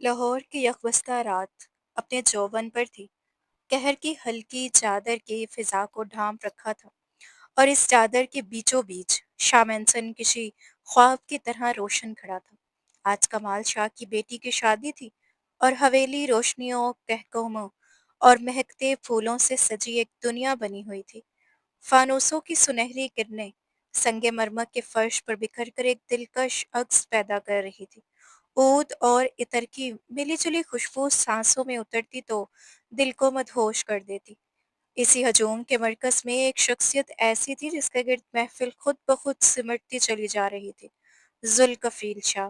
لاہور کی یکبستہ رات اپنے جوبن پر تھی۔ قہر کی ہلکی چادر کی فضا کو ڈھانپ رکھا تھا، اور اس چادر کے بیچوں بیچ شاہ منصن کسی خواب کی طرح روشن کھڑا تھا۔ آج کمال شاہ کی بیٹی کی شادی تھی، اور حویلی روشنیوں، کہکہوں اور مہکتے پھولوں سے سجی ایک دنیا بنی ہوئی تھی۔ فانوسوں کی سنہری کرنیں سنگ مرمر کے فرش پر بکھر کر ایک دلکش عکس پیدا کر رہی تھی۔ عود اور عطر کی ملی جلی خوشبو سانسوں میں اترتی تو دل کو مدہوش کر دیتی۔ اسی ہجوم کے مرکز میں ایک شخصیت ایسی تھی جس کے گرد محفل خود بخود سمٹتی چلی جا رہی تھی۔ ذوالکفیل شاہ،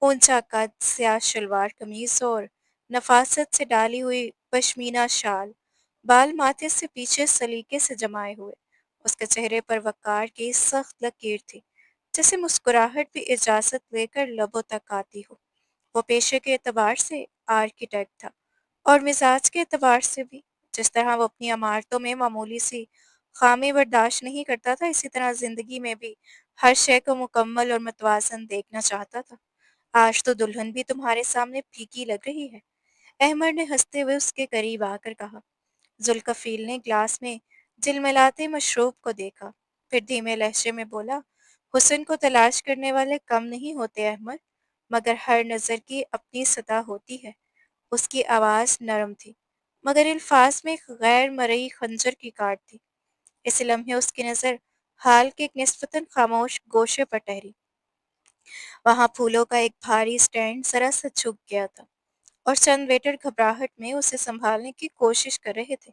اونچا قد، سیاہ شلوار قمیص اور نفاست سے ڈالی ہوئی پشمینہ شال، بال ماتھے سے پیچھے سلیقے سے جمائے ہوئے۔ اس کے چہرے پر وقار کی سخت لکیر تھی، جیسے مسکراہٹ بھی اجازت لے کر لبوں تک آتی ہو۔ وہ پیشے کے اعتبار سے آرکیٹیکٹ تھا، اور مزاج کے اعتبار سے بھی۔ جس طرح وہ اپنی عمارتوں میں معمولی سی خامی برداشت نہیں کرتا تھا، اسی طرح زندگی میں بھی ہر شے کو مکمل اور متوازن دیکھنا چاہتا تھا۔ آج تو دلہن بھی تمہارے سامنے پھیکی لگ رہی ہے، احمد نے ہنستے ہوئے اس کے قریب آ کر کہا۔ ذوالکفیل نے گلاس میں جلملاتے مشروب کو دیکھا، پھر دھیمے لہجے میں بولا، حسن کو تلاش کرنے والے کم نہیں ہوتے احمد، مگر ہر نظر کی اپنی سطح ہوتی ہے۔ اس کی آواز نرم تھی، مگر الفاظ میں ایک غیر مرئی خنجر کی کاٹ تھی۔ اس لمحے اس کی نظر حال کے ایک نسبتاً خاموش گوشے پر ٹہری۔ وہاں پھولوں کا ایک بھاری سٹینڈ ذرا سا جھک گیا تھا، اور چند ویٹر گھبراہٹ میں اسے سنبھالنے کی کوشش کر رہے تھے۔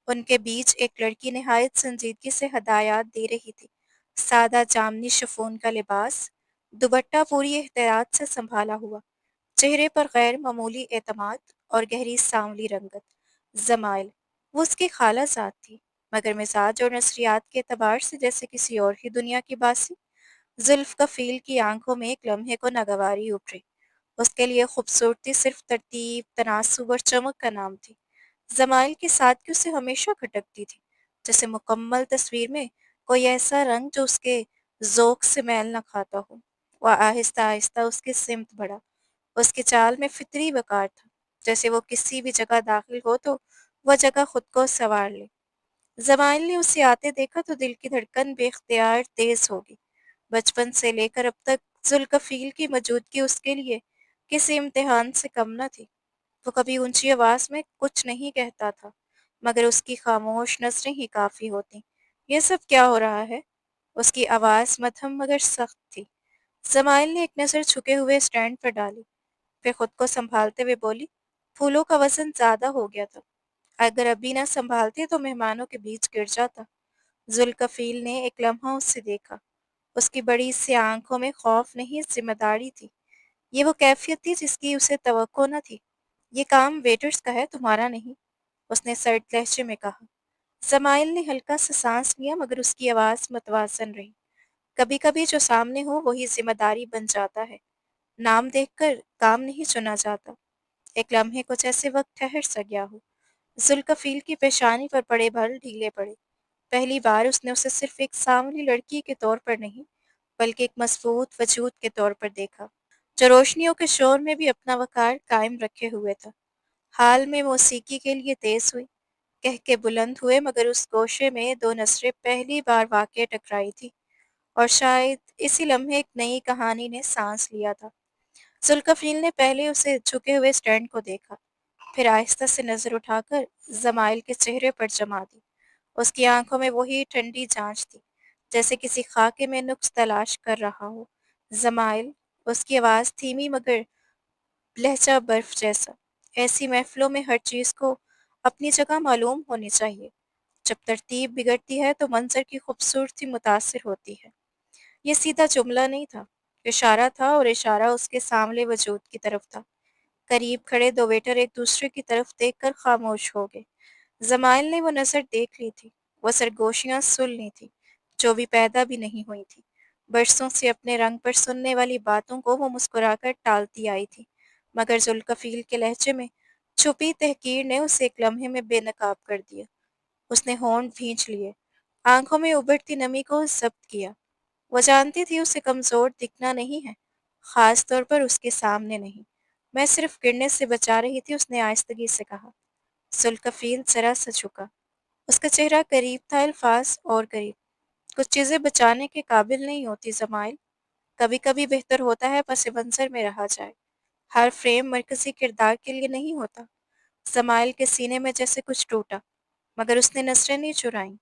ان کے بیچ ایک لڑکی نہایت سنجیدگی سے ہدایات دے رہی تھی۔ سادہ جامنی شفون کا لباس، دوپٹہ پوری احتیاط سے سنبھالا ہوا، چہرے پر غیر معمولی اعتماد اور گہری سانولی رنگت۔ زمائل، وہ اس کی خالہ زاد تھی، مگر مزاج اور نظریات کے اعتبار سے جیسے کسی اور ہی دنیا کی باسی۔ زلف کفیل کی آنکھوں میں ایک لمحے کو ناگواری ابھری۔ اس کے لیے خوبصورتی صرف ترتیب، تناسب اور چمک کا نام تھی۔ زمائل کی سادگی اسے ہمیشہ کھٹکتی تھی، جیسے مکمل تصویر میں کوئی ایسا رنگ جو اس کے ذوق سے میل نہ کھاتا ہو۔ وہ آہستہ آہستہ اس کی سمت بڑھا۔ اس کی چال میں فطری وقار تھا، جیسے وہ کسی بھی جگہ داخل ہو تو وہ جگہ خود کو سنوار لے۔ زمائل نے اسے آتے دیکھا تو دل کی دھڑکن بے اختیار تیز ہوگی۔ بچپن سے لے کر اب تک ذوالکفیل کی موجودگی اس کے لیے کسی امتحان سے کم نہ تھی۔ وہ کبھی اونچی آواز میں کچھ نہیں کہتا تھا، مگر اس کی خاموش نظریں ہی کافی ہوتیں۔ یہ سب کیا ہو رہا ہے؟ اس کی آواز مدھم مگر سخت تھی۔ زمائل نے ایک نظر جھکے ہوئے سٹینڈ پر ڈالی، پھر خود کو سنبھالتے ہوئے بولی، پھولوں کا وزن زیادہ ہو گیا تھا، اگر ابھی نہ سنبھالتی تو مہمانوں کے بیچ گر جاتا۔ ذوالکفیل نے ایک لمحہ اس سے دیکھا۔ اس کی بڑی سی آنکھوں میں خوف نہیں، ذمہ داری تھی۔ یہ وہ کیفیت تھی جس کی اسے توقع نہ تھی۔ یہ کام ویٹرز کا ہے، تمہارا نہیں، اس نے سرد لہجے میں کہا۔ زمائل نے ہلکا سا سانس لیا، مگر اس کی آواز متوازن رہی۔ کبھی کبھی جو سامنے ہو وہی ذمہ داری بن جاتا ہے، نام دیکھ کر کام نہیں چنا جاتا۔ ایک لمحے کو جیسے وقت ٹھہر سا گیا ہو۔ ذوالکفیل کی پیشانی پر پڑے بل ڈھیلے پڑے۔ پہلی بار اس نے اسے صرف ایک سانولی لڑکی کے طور پر نہیں، بلکہ ایک مضبوط وجود کے طور پر دیکھا، جو روشنیوں کے شور میں بھی اپنا وقار قائم رکھے ہوئے تھا۔ حال میں موسیقی کے لیے تیز ہوئی، کہہ کے بلند ہوئے، مگر اس گوشے میں دو نظریں پہلی بار واقع ٹکرائی تھی، اور شاید اسی لمحے ایک نئی کہانی نے سانس لیا تھا۔ ذوالکفیل نے پہلے اسے جھکے ہوئے سٹینڈ کو دیکھا، پھر آہستہ سے نظر اٹھا کر زمائل کے چہرے پر جما دی۔ اس کی آنکھوں میں وہی ٹھنڈی جانچ تھی، جیسے کسی خاکے میں نقص تلاش کر رہا ہو۔ زمائل، اس کی آواز دھیمی مگر لہجہ برف جیسا، ایسی محفلوں میں ہر چیز کو اپنی جگہ معلوم ہونی چاہیے۔ جب ترتیب بگڑتی ہے تو منظر کی خوبصورتی متاثر ہوتی ہے۔ یہ سیدھا جملہ نہیں تھا، اشارہ تھا، اور اشارہ اس کے سامنے وجود کی طرف تھا۔ قریب کھڑے دو ویٹر ایک دوسرے کی طرف دیکھ کر خاموش ہو گئے۔ زمائل نے وہ نظر دیکھ لی تھی، وہ سرگوشیاں سن لی تھی، جو بھی پیدا بھی نہیں ہوئی تھی۔ برسوں سے اپنے رنگ پر سننے والی باتوں کو وہ مسکرا کر ٹالتی آئی تھی، مگر ذوالکفیل کے لہجے میں چھپی تحقیر نے اسے ایک لمحے میں بے نقاب کر دیا۔ اس نے ہونٹ بھینچ لیے، آنکھوں میں ابھرتی نمی کو ضبط کیا۔ وہ جانتی تھی اسے کمزور دکھنا نہیں ہے، خاص طور پر اس کے سامنے نہیں۔ मैं सिर्फ गिरने से बचा रही थी, उसने आहिस्तगी से कहा। जुल्कफील जरा सा झुका। उसका चेहरा करीब था, अल्फाज और करीब। कुछ चीज़ें बचाने के काबिल नहीं होती ज़माइल। कभी कभी बेहतर होता है पस मंज़र में रहा जाए। हर फ्रेम मरकज़ी किरदार के लिए नहीं होता। ज़माइल के सीने में जैसे कुछ टूटा, मगर उसने नज़रें नहीं चुराईं।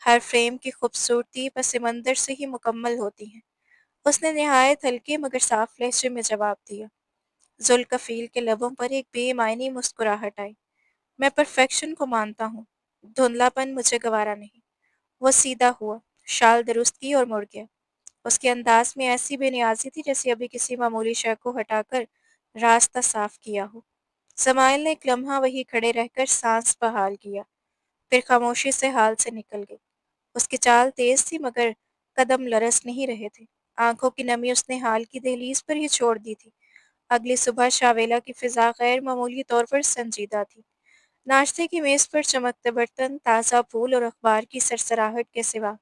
हर फ्रेम की खूबसूरती पस मंज़र से ही मुकम्मल होती है। उसने निहायत हल्के मगर साफ लहजे में जवाब दिया। जुल्कफील के लबों पर एक बेमायनी मुस्कुराहट आई। मैं परफेक्शन को मानता हूँ, धुंधलापन मुझे गवारा नहीं। वो सीधा हुआ, शाल दुरुस्त की और मुड़ गया। उसके अंदाज में ऐसी बेनियाजी थी जैसे अभी किसी मामूली शय को हटाकर रास्ता साफ किया हो। समाइल ने एक लम्हा वहीं खड़े रहकर सांस बहाल किया, फिर खामोशी से हाल से निकल गई। उसकी चाल तेज थी मगर कदम लरस नहीं रहे थे। आंखों की नमी उसने हाल की दहलीज पर ही छोड़ दी थी। अगली सुबह शावेला की फिजा गैर मामूली तौर पर संजीदा थी। नाश्ते की मेज पर चमकते बर्तन, ताज़ा फूल और अखबार की सरसराहट के सिवा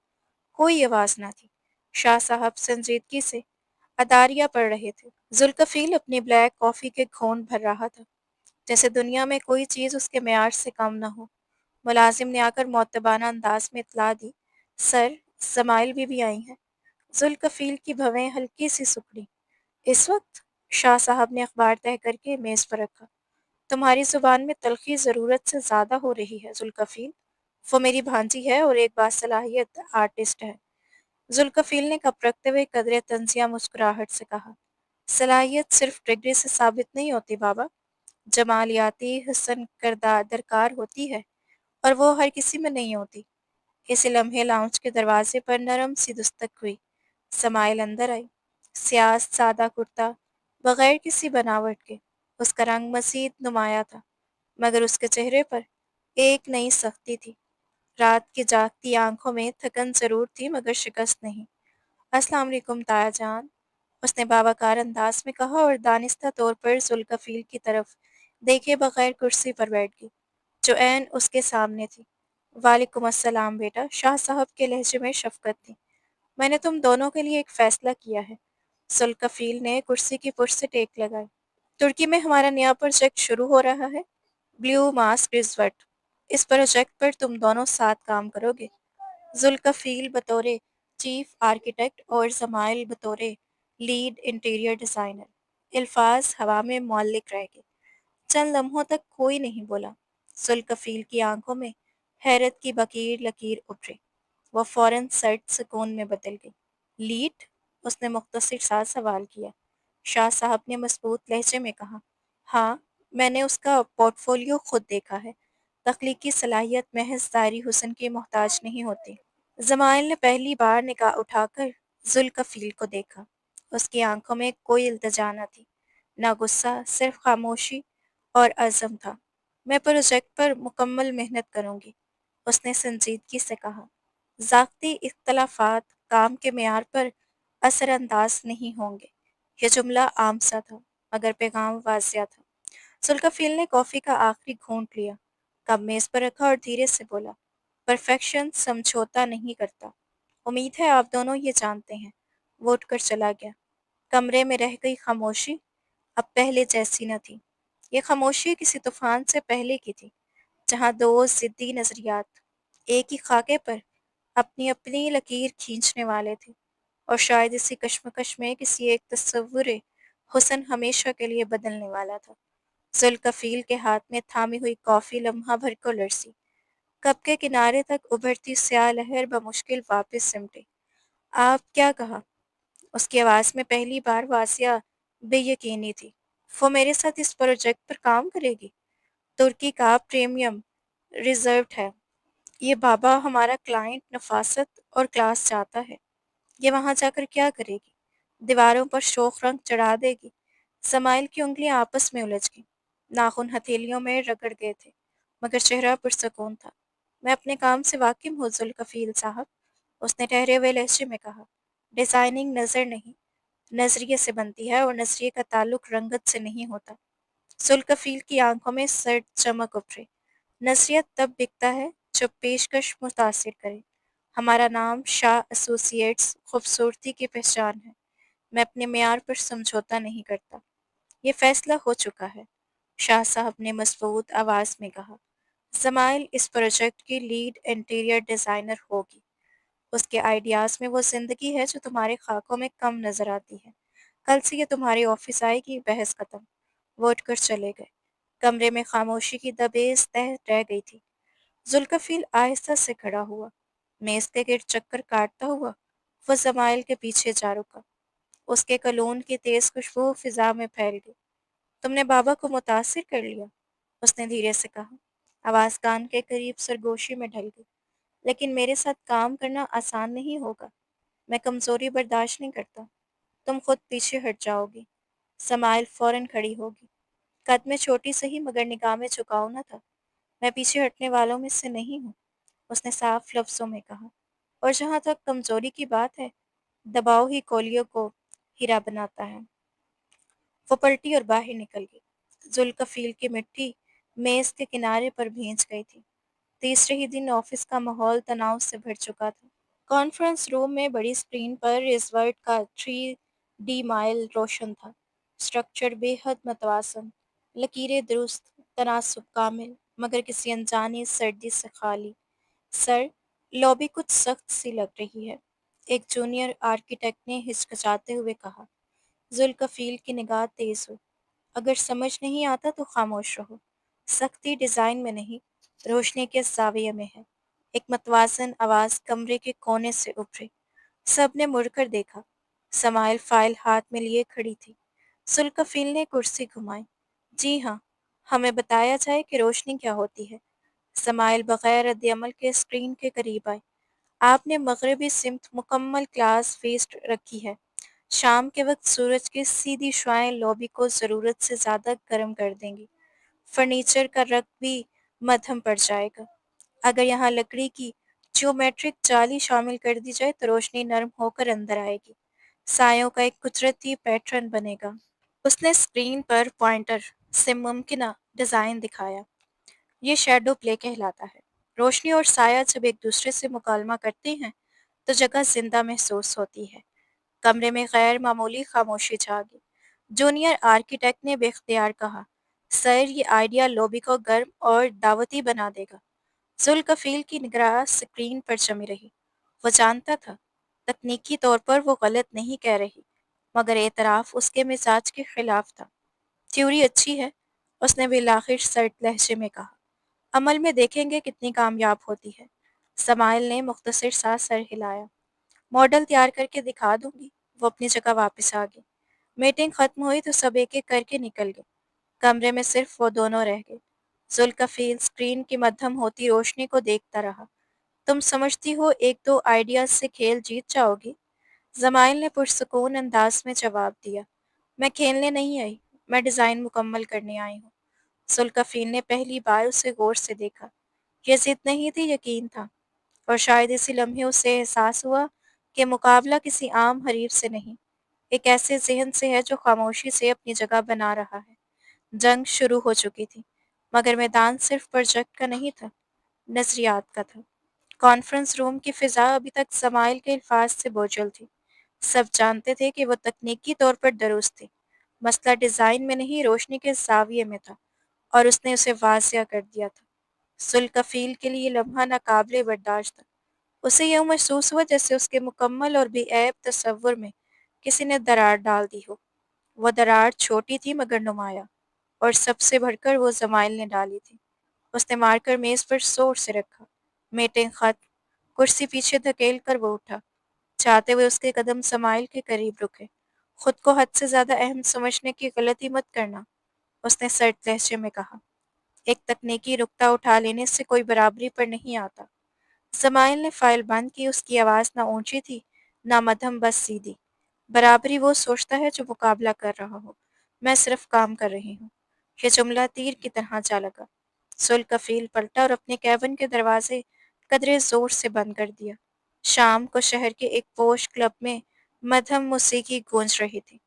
कोई आवाज़ न थी। शाह साहब संजीदगी से अदारियाँ पढ़ रहे थे। जुल्कफील अपनी ब्लैक कॉफ़ी के घोंट भर रहा था, जैसे दुनिया में कोई चीज़ उसके म्यार से कम न हो। मुलाजिम ने आकर मुअत्तबाना अंदाज में इत्तला दी, सर, समाइल बीबी आई हैं। जुल्कफील की भवें हल्की सी सुकड़ी। इस वक्त? शाह साहब ने अखबार तह करके मेज़ पर रखा। तुम्हारी ज़ुबान में तल्ख़ी ज़रूरत से ज़्यादा हो रही है ज़ुल्कफ़ील। वो मेरी भांजी है और एक बासलाहियत आर्टिस्ट है। ज़ुल्कफ़ील ने कप रखते हुए कदरे तंज़िया मुस्कुराहट से कहा। सलाहियत सिर्फ डिग्री से साबित नहीं होती बाबा, जमालियाती हुस्न दरकार होती है, और वो हर किसी में नहीं होती। इसी लम्हे लाउंज के दरवाजे पर नरम सी दस्तक हुई। समाइल अंदर आई। स्याह सादा कुर्ता, बगैर किसी बनावट के। उसका रंग मज़ीद नुमाया था, मगर उसके चेहरे पर एक नई सख्ती थी। रात की जागती आंखों में थकन ज़रूर थी मगर शिकस्त नहीं। अस्सलाम वालेकुम ताया जान, उसने बावकार अंदाज में कहा और दानिस्ता तौर पर जुल्कफील की तरफ देखे बगैर कुर्सी पर बैठ गई, जो ऐन उसके सामने थी। वालेकुम अस्सलाम बेटा, शाह साहब के लहजे में शफकत थी। मैंने तुम दोनों के लिए एक फ़ैसला किया है। जुल्कफील ने कुर्सी की पुष्ट से टेक लगाई। तुर्की में हमारा नया प्रोजेक्ट शुरू हो रहा है, ब्लू मास्क रिज़ॉर्ट। इस प्रोजेक्ट पर तुम दोनों साथ काम करोगे। जुल्कफील बतौर चीफ आर्किटेक्ट और जमाइल बतौर लीड इंटीरियर डिज़ाइनर। अल्फाज हवा में मौलिक रह गए। चंद लम्हों तक कोई नहीं बोला। जुल्कफील की आंखों में हैरत की बकीर लकीर उभरी। वह फौरन सर्द सुकून में बदल गई। लीड? उसने मुख्तसर सा सवाल किया। शाह साहब ने मजबूत लहजे में कहा, हाँ, मैंने उसका पोर्टफोलियो खुद देखा है। तख्लीकी सलाहियत महज ज़ाहिरी हुस्न की मोहताज नहीं होती। जमाइल ने पहली बार निगाह उठाकर जुल्कफील को देखा। उसकी आंखों में कोई इल्तिजा न थी, न गुस्सा, सिर्फ खामोशी और अज़म था। मैं प्रोजेक्ट पर मुकम्मल मेहनत करूंगी, उसने संजीदगी से कहा। ज़ाती इख्तलाफात काम के मेयार पर असरअंदाज नहीं होंगे। यह जुमला आम सा था, मगर पैगाम वाज़िया था। जुल्कफील ने कॉफ़ी का आखिरी घूंट लिया, कप मेज़ पर रखा और धीरे से बोला, परफेक्शन समझौता नहीं करता। उम्मीद है आप दोनों ये जानते हैं। वो उठकर चला गया। कमरे में रह गई खामोशी, अब पहले जैसी न थी। ये खामोशी किसी तूफान से पहले की थी, जहाँ दो ज़िद्दी नज़रियात एक ही खाके पर अपनी अपनी लकीर खींचने वाले थे, और शायद इसी कश्मकश में किसी एक तस्वुर हुस्न हमेशा के लिए बदलने वाला था। जुल्कफील के हाथ में थामी हुई कॉफ़ी लम्हा भर को लरसी। कप के किनारे तक उभरती स्याह लहर बमुश्किल वापस सिमटी। आप क्या कहा? उसकी आवाज़ में पहली बार वासिया बेयकीनी थी। वो मेरे साथ इस प्रोजेक्ट पर काम करेगी? तुर्की का प्रीमियम रिज़र्व्ड है। ये बाबा हमारा क्लाइंट नफासत और क्लास चाहता है। ये वहाँ जाकर क्या करेगी? दीवारों पर शोख रंग चढ़ा देगी। समाइल की उंगलियां आपस में उलझ गईं। नाखून हथेलियों में रगड़ गए थे, मगर चेहरा पुरसकून था। मैं अपने काम से वाकिफ हूँ जुल्कफील साहब, उसने ठहरे हुए लहजे में कहा। डिज़ाइनिंग नज़र नहीं, नज़रिए से बनती है, और नज़रिए का ताल्लुक रंगत से नहीं होता। जुल्कफील की आंखों में सर्द चमक उभरी। नज़रिया तब बिकता है जब पेशकश मुतासिर करे। हमारा नाम शाह एसोसिएट्स खूबसूरती की पहचान है। मैं अपने मेयार पर समझौता नहीं करता। یہ فیصلہ ہو چکا ہے، شاہ صاحب نے مضبوط آواز میں کہا۔ زمائل اس پروجیکٹ کی لیڈ انٹیریئر ڈیزائنر ہوگی۔ اس کے آئیڈیاز میں وہ زندگی ہے جو تمہارے خاکوں میں کم نظر آتی ہے۔ کل سے یہ تمہارے آفس آئے گی۔ بحث ختم۔ وہ اٹھ کر چلے گئے۔ کمرے میں خاموشی کی دبیز تہ رہ گئی تھی۔ ذوالکفیل آہستہ سے کھڑا ہوا، میز کے گرد چکر کاٹتا ہوا وہ زمائل کے پیچھے جا رکا۔ اس کے کلون کی تیز خوشبو فضا میں پھیل گئی۔ تم نے بابا کو متاثر کر لیا، اس نے دھیرے سے کہا۔ آواز کان کے قریب سرگوشی میں ڈھل گئی۔ لیکن میرے ساتھ کام کرنا آسان نہیں ہوگا۔ میں کمزوری برداشت نہیں کرتا۔ تم خود پیچھے ہٹ جاؤ گی۔ سمائل فوراً کھڑی ہوگی۔ قد میں چھوٹی سہی مگر نگاہ میں جھکاؤ نہ تھا۔ میں پیچھے ہٹنے والوں میں سے نہیں ہوں، اس نے صاف لفظوں میں کہا۔ اور جہاں تک کمزوری کی بات ہے، دباؤ ہی کولیوں کو ہیرا بناتا ہے۔ وہ پلٹی اور باہر نکل گئی۔ ذوالکفیل کی مٹی میز کے کنارے پر بھیج گئی تھی۔ تیسرے ہی دن آفس کا ماحول تناؤ سے بھر چکا تھا۔ کانفرنس روم میں بڑی اسکرین پر ریزورٹ کا 3D مائل روشن تھا۔ اسٹرکچر بے حد متوازن، لکیریں درست، تناسب کامل، مگر کسی انجانی سردی سے خالی۔ سر، لابی کچھ سخت سی لگ رہی ہے، ایک جونیئر آرکیٹیکٹ نے ہچکچاتے ہوئے کہا۔ ذوالکفیل کی نگاہ تیز ہوئی۔ اگر سمجھ نہیں آتا تو خاموش رہو۔ سختی ڈیزائن میں نہیں، روشنی کے زاویے میں ہے۔ ایک متوازن آواز کمرے کے کونے سے ابھری۔ سب نے مڑ کر دیکھا۔ سمائل فائل ہاتھ میں لیے کھڑی تھی۔ ذوالکفیل نے کرسی گھمائی۔ جی ہاں، ہمیں بتایا جائے کہ روشنی کیا ہوتی ہے۔ سمائل بغیر رد عمل کے اسکرین کے قریب آئی۔ آپ نے مغربی سمت مکمل کلاس فیسٹ رکھی ہے۔ شام کے وقت سورج کی سیدھی شعاعیں لابی کو ضرورت سے زیادہ گرم کر دیں گی۔ فرنیچر کا رنگ بھی مدھم پڑ جائے گا۔ اگر یہاں لکڑی کی جیومیٹرک جالی شامل کر دی جائے تو روشنی نرم ہو کر اندر آئے گی۔ سایوں کا ایک قدرتی پیٹرن بنے گا۔ اس نے اسکرین پر پوائنٹر سے ممکنہ ڈیزائن دکھایا۔ یہ شیڈو پلے کہلاتا ہے۔ روشنی اور سایہ جب ایک دوسرے سے مکالمہ کرتے ہیں تو جگہ زندہ محسوس ہوتی ہے۔ کمرے میں غیر معمولی خاموشی چھا گئی۔ جونیئر آرکیٹیکٹ نے بے اختیار کہا، سر یہ آئیڈیا لوبی کو گرم اور دعوتی بنا دے گا۔ ذوالکفیل کی نگاہ اسکرین پر جمی رہی۔ وہ جانتا تھا، تکنیکی طور پر وہ غلط نہیں کہہ رہی، مگر اعتراف اس کے مزاج کے خلاف تھا۔ تھیوری اچھی ہے، اس نے بالآخر سرد لہجے میں کہا، عمل میں دیکھیں گے کتنی کامیاب ہوتی ہے۔ سمائل نے مختصر سا سر ہلایا۔ ماڈل تیار کر کے دکھا دوں گی۔ وہ اپنی جگہ واپس آ گئی۔ میٹنگ ختم ہوئی تو سب ایک ایک کر کے نکل گئے۔ کمرے میں صرف وہ دونوں رہ گئے۔ ذوالکفیل اسکرین کی مدھم ہوتی روشنی کو دیکھتا رہا۔ تم سمجھتی ہو ایک دو آئیڈیاز سے کھیل جیت جاؤ گی؟ زمائل نے پرسکون انداز میں جواب دیا۔ میں کھیلنے نہیں آئی، میں ڈیزائن مکمل کرنے آئی ہوں۔ ذوالکفیل نے پہلی بار اسے غور سے دیکھا۔ یہ ضد نہیں تھی، یقین تھا، اور شاید اسی لمحے اسے احساس ہوا کہ مقابلہ کسی عام حریف سے نہیں، ایک ایسے ذہن سے ہے جو خاموشی سے اپنی جگہ بنا رہا ہے۔ جنگ شروع ہو چکی تھی، مگر میدان صرف پروجیکٹ کا نہیں تھا، نظریات کا تھا۔ کانفرنس روم کی فضا ابھی تک سمائل کے الفاظ سے بوجھل تھی۔ سب جانتے تھے کہ وہ تکنیکی طور پر درست تھی، مسئلہ ڈیزائن میں نہیں روشنی کے زاویے میں تھا، اور اس نے اسے واضح کر دیا تھا۔ ذوالکفیل کے لیے یہ لمحہ ناقابل برداشت تھا۔ اسے یوں محسوس ہوا جیسے اس کے مکمل اور بے عیب تصور میں کسی نے درار ڈال دی ہو۔ وہ درار چھوٹی تھی مگر نمایاں، اور سب سے بڑھ کر وہ زمائل نے ڈالی تھی۔ اس نے مار کر میز پر زور سے رکھا۔ میٹنگ ختم۔ کرسی پیچھے دھکیل کر وہ اٹھا، چاہتے ہوئے اس کے قدم سمائل کے قریب رکے۔ خود کو حد سے زیادہ اہم سمجھنے کی غلطی مت کرنا، اس نے سرد لہجے میں کہا۔ ایک تکنیکی نکتہ اٹھا لینے سے کوئی برابری پر نہیں آتا۔ سمائل نے فائل بند کی۔ اس کی آواز نہ اونچی تھی نہ مدھم، بس سیدھی۔ برابری وہ سوچتا ہے جو مقابلہ کر رہا ہو، میں صرف کام کر رہی ہوں۔ یہ جملہ تیر کی طرح جا لگا۔ ذوالکفیل پلٹا اور اپنے کیبن کے دروازے قدرے زور سے بند کر دیا۔ شام کو شہر کے ایک پوش کلب میں مدھم موسیقی گونج رہی تھی۔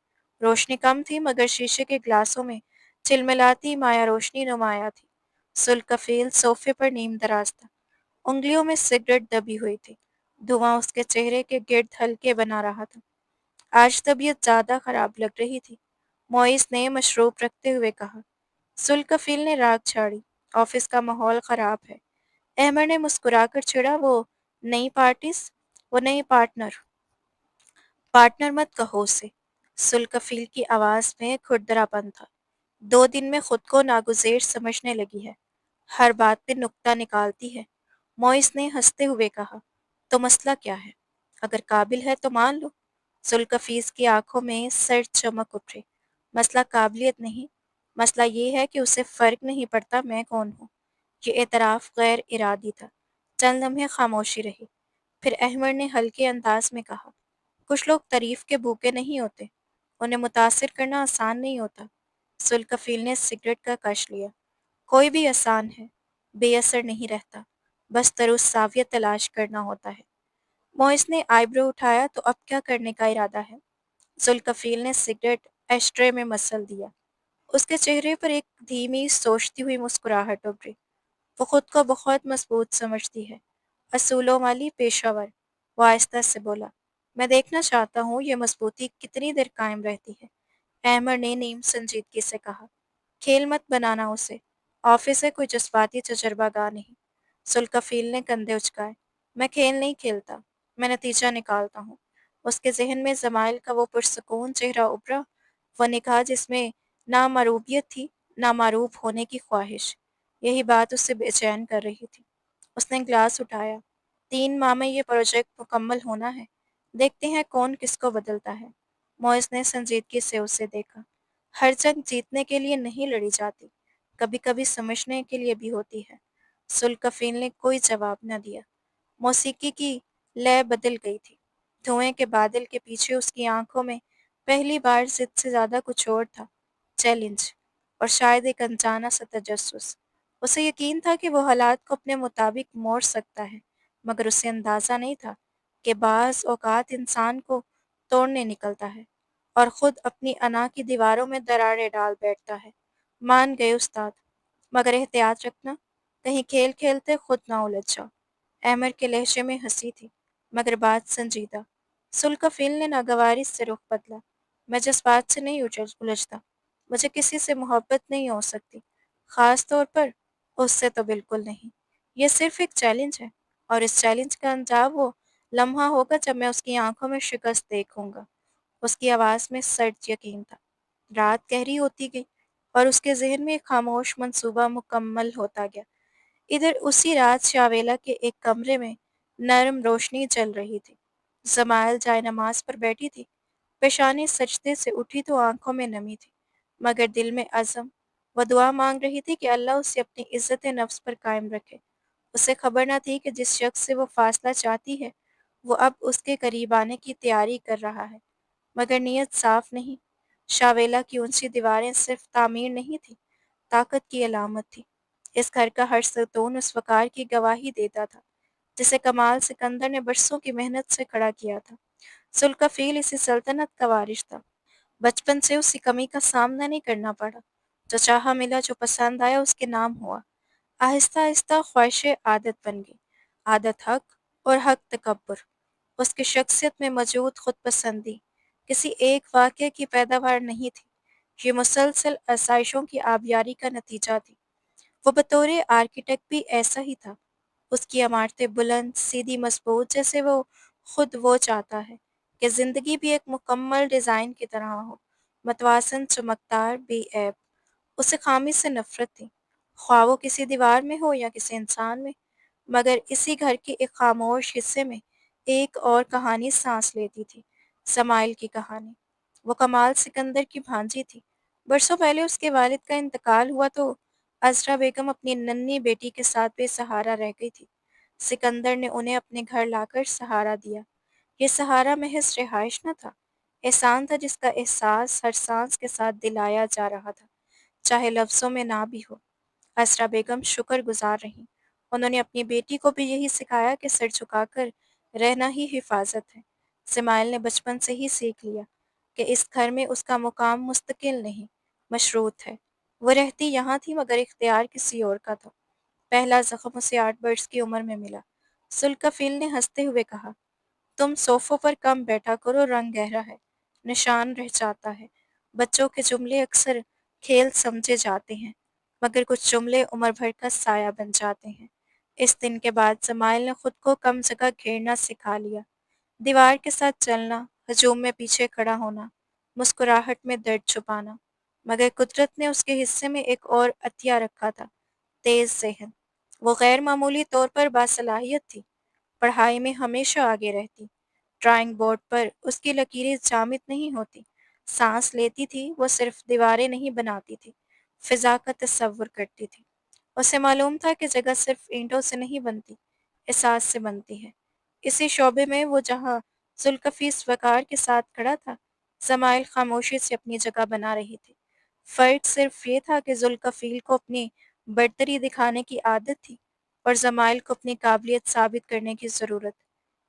روشنی کم تھی مگر شیشے کے گلاسوں میں چلملاتی مایا روشنی نمایاں تھی۔ ذوالکفیل صوفے پر نیم دراز تھا، انگلیوں میں سگریٹ دبی ہوئی تھی۔ دھواں اس کے چہرے کے گرد حلقے بنا رہا تھا۔ آج طبیعت زیادہ خراب لگ رہی تھی۔ मोइस ने मशरूब रखते हुए कहा। सुल्कफिल ने राग झाड़ी। ऑफिस का माहौल खराब है। अहमद ने मुस्कुराकर चिढ़ा, नई पार्टिस वो नई पार्टनर पार्टनर मत कहो उसे। सुल्कफिल की आवाज में खुरदरापन था। 2 दिन में खुद को नागुज़ेर समझने लगी है। हर बात पे नुक्ता निकालती है। मोइस ने हंसते हुए कहा, तो मसला क्या है? अगर काबिल है तो मान लो। जुल्कफीस की आंखों में सर्द चमक उठे। मसला काबिलियत नहीं, मसला ये है कि उसे फर्क नहीं पड़ता मैं कौन हूँ। ये एतराफ़ गैर इरादी था। चंद लम्हे खामोशी रही। फिर अहमद ने हल्के अंदाज में कहा, कुछ लोग तारीफ के भूखे नहीं होते। उन्हें मुतासिर करना आसान नहीं होता। जुल्कफील ने सिगरेट का कश लिया। कोई भी आसान है, बेअसर नहीं रहता। बस तरुस्सावियत तलाश करना होता है। मोइस ने आईब्रो उठाया, तो अब क्या करने का इरादा है? जुल्कफील ने सिगरेट एस्ट्रे में मसल दिया। उसके चेहरे पर एक धीमी सोचती हुई मुस्कुराहट उभरी। वो खुद को बहुत मजबूत समझती है, असूलों वाली पेशावर। वो आहिस्ता से बोला, मैं देखना चाहता हूँ ये मजबूती कितनी देर कायम रहती है। अहमद ने नीम संजीदगी से कहा, खेल मत बनाना उसे। ऑफिस है, कोई जज्बाती तजर्बागार नहीं। सुल्कफील ने कंधे उचकाए। मैं खेल नहीं खेलता, मैं नतीजा निकालता हूँ। उसके जहन में जमाइल का वो पुरसकून चेहरा उभरा, वो निगाह जिसमें ना मरूबियत थी, ना मारूफ होने की ख्वाहिश। यही बात उसे बेचैन कर रही थी। उसने ग्लास उठाया। 3 माह में ये प्रोजेक्ट मुकम्मल होना है। देखते हैं कौन किसको बदलता है। मोइस ने संजीदगी से उसे देखा। हर जंग जीतने के लिए नहीं लड़ी जाती, कभी कभी समझने के लिए भी होती है। सुल्कफील ने कोई जवाब न दिया। मौसीकी की लय बदल गई थी। धुएं के बादल के पीछे उसकी आंखों में पहली बार जिद से ज्यादा कुछ और था। चैलेंज, और शायद एक अनजाना सा तजस्सुस। उसे यकीन था कि वो हालात को अपने मुताबिक मोड़ सकता है, मगर उसे अंदाजा नहीं था कि बाज़ औक़ात इंसान को तोड़ने निकलता है और खुद अपनी अना की दीवारों में दरारें डाल बैठता है। मान गए उस्ताद, मगर एहतियात रखना, कहीं खेल खेलते खुद ना उलझ जाओ। अहमद के लहजे में हंसी थी, मगर बात संजीदा। सुल्कफिल ने नागवारी से रुख बदला। मैं जज्बात से नहीं उलझता। मुझे किसी से मोहब्बत नहीं हो सकती, ख़ास तौर पर उससे तो बिल्कुल नहीं। ये सिर्फ़ एक चैलेंज है, और इस चैलेंज का अंजाम वो लम्हा होगा जब मैं उसकी आंखों में शिकस्त देखूंगा। उसकी आवाज़ में सर्द यकीन था। रात गहरी होती गई और उसके ज़हन में एक खामोश मंसूबा मुकम्मल होता गया। इधर उसी रात शावेला के एक कमरे में नरम रोशनी जल रही थी। जमायल जायनमाज़ पर बैठी थी। पेशानी सजदे से उठी तो आंखों में नमी थी, मगर दिल में अज़म। वह दुआ मांग रही थी कि अल्लाह उसे अपनी इज़्ज़त नफ्स पर कायम रखे। उसे खबर न थी कि जिस शख्स से वो फ़ासला चाहती है, वो अब उसके करीब आने की तैयारी कर रहा है। मगर नीयत साफ नहीं। शावेला की ऊंची दीवारें सिर्फ तामीर नहीं थी, ताकत की अलामत थी। इस घर का हर सतून उस वक़ार की गवाही देता था, जिसे कमाल सिकंदर ने बरसों की मेहनत से खड़ा किया था। जुल्कफील इसी सल्तनत का वारिस था। बचपन से उसे कमी का सामना नहीं करना पड़ा। जो चाहा मिला, जो पसंद आया उसके नाम हुआ। आहिस्ता आहिस्ता ख्वाहिशें आदत बन गई। आदत हक, और हक तकब्बुर। उसकी शख्सियत में मौजूद खुदपसंदी किसी एक वाक़ये की पैदावार नहीं थी। ये मुसलसल आज़ाइशों की आबियारी का नतीजा थी। वो बतौर आर्किटेक्ट भी ऐसा ही था। उसकी इमारतें बुलंद, सीधी, मज़बूत, जैसे वो खुद वो चाहता है कि ज़िंदगी भी एक मुकम्मल डिज़ाइन की तरह हो, मतवाज़न, चमकदार, बेऐब। उसे खामी से नफ़रत थी, ख्वाह वो किसी दीवार में हो या किसी इंसान में। मगर इसी घर के एक खामोश हिस्से में एक और कहानी सांस लेती थी, समाइल की कहानी। वो कमाल सिकंदर की भांजी थी। बरसों पहले उसके वालिद का इंतकाल हुआ तो अज़रा बेगम अपनी नन्ही बेटी के साथ बेसहारा रह गई थी। सिकंदर ने उन्हें अपने घर लाकर सहारा दिया। ये सहारा महज रिहाइश न था, एहसान था जिसका एहसास हर सांस के साथ दिलाया जा रहा था, चाहे लफ्ज़ों में ना भी हो। असरा बेगम शुक्रगुज़ार रहीं। उन्होंने अपनी बेटी को भी यही सिखाया कि सर झुकाकर रहना ही हिफाज़त है। इस्माइल ने बचपन से ही सीख लिया कि इस घर में उसका मुकाम मुस्तकिल नहीं, मशरूत है। वो रहती यहाँ थी, मगर इख्तियार किसी और का था। पहला ज़ख्म उसे 8 बरस की उम्र में मिला। सुल्कफिल ने हंसते हुए कहा, तुम सोफ़ों पर कम बैठा करो, रंग गहरा है, निशान रह जाता है। بچوں کے جملے اکثر کھیل سمجھے جاتے ہیں، مگر کچھ جملے عمر بھر کا سایہ بن جاتے ہیں۔ اس دن کے بعد زمائل نے خود کو کم جگہ گھیرنا سکھا لیا، دیوار کے ساتھ چلنا، ہجوم میں پیچھے کھڑا ہونا، مسکراہٹ میں درد چھپانا۔ مگر قدرت نے اس کے حصے میں ایک اور عطیہ رکھا تھا، تیز ذہن۔ وہ غیر معمولی طور پر باصلاحیت تھی، پڑھائی میں ہمیشہ آگے رہتی، ڈرائنگ بورڈ پر اس کی لکیریں جامد نہیں ہوتی، سانس لیتی تھی وہ صرف دیواریں نہیں بناتی تھی، فضا کا تصور کرتی تھی۔ اسے معلوم تھا کہ جگہ صرف اینٹوں سے نہیں بنتی، احساس سے بنتی ہے۔ اسی شعبے میں وہ جہاں ذوالکفیس وقار کے ساتھ کھڑا تھا، زمائل خاموشی سے اپنی جگہ بنا رہی تھی۔ فرق صرف یہ تھا کہ ذوالکفیل کو اپنی برتری دکھانے کی عادت تھی اور زمائل کو اپنی قابلیت ثابت کرنے کی ضرورت۔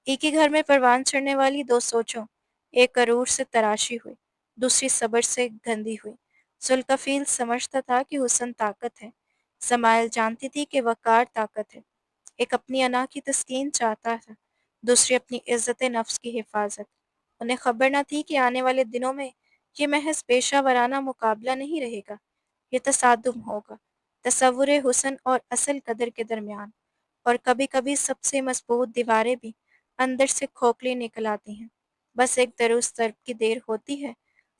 ایک ہی گھر میں پروان چڑھنے والی دو سوچوں، ایک غرور سے تراشی ہوئی، دوسری صبر سے گندی ہوئی۔ ذوالکفیل سمجھتا تھا کہ حسن طاقت ہے، زمائل جانتی تھی کہ وقار طاقت ہے۔ ایک اپنی انا کی تسکین چاہتا تھا، دوسری اپنی عزت نفس کی حفاظت۔ انہیں خبر نہ تھی کہ آنے والے دنوں میں یہ محض پیشہ ورانہ مقابلہ نہیں رہے گا، یہ تصادم ہوگا، تصور حسن اور اصل قدر کے درمیان۔ اور کبھی کبھی سب سے مضبوط دیواریں بھی اندر سے کھوکھلی نکل آتی ہیں، بس ایک درست ضرب کی دیر ہوتی ہے۔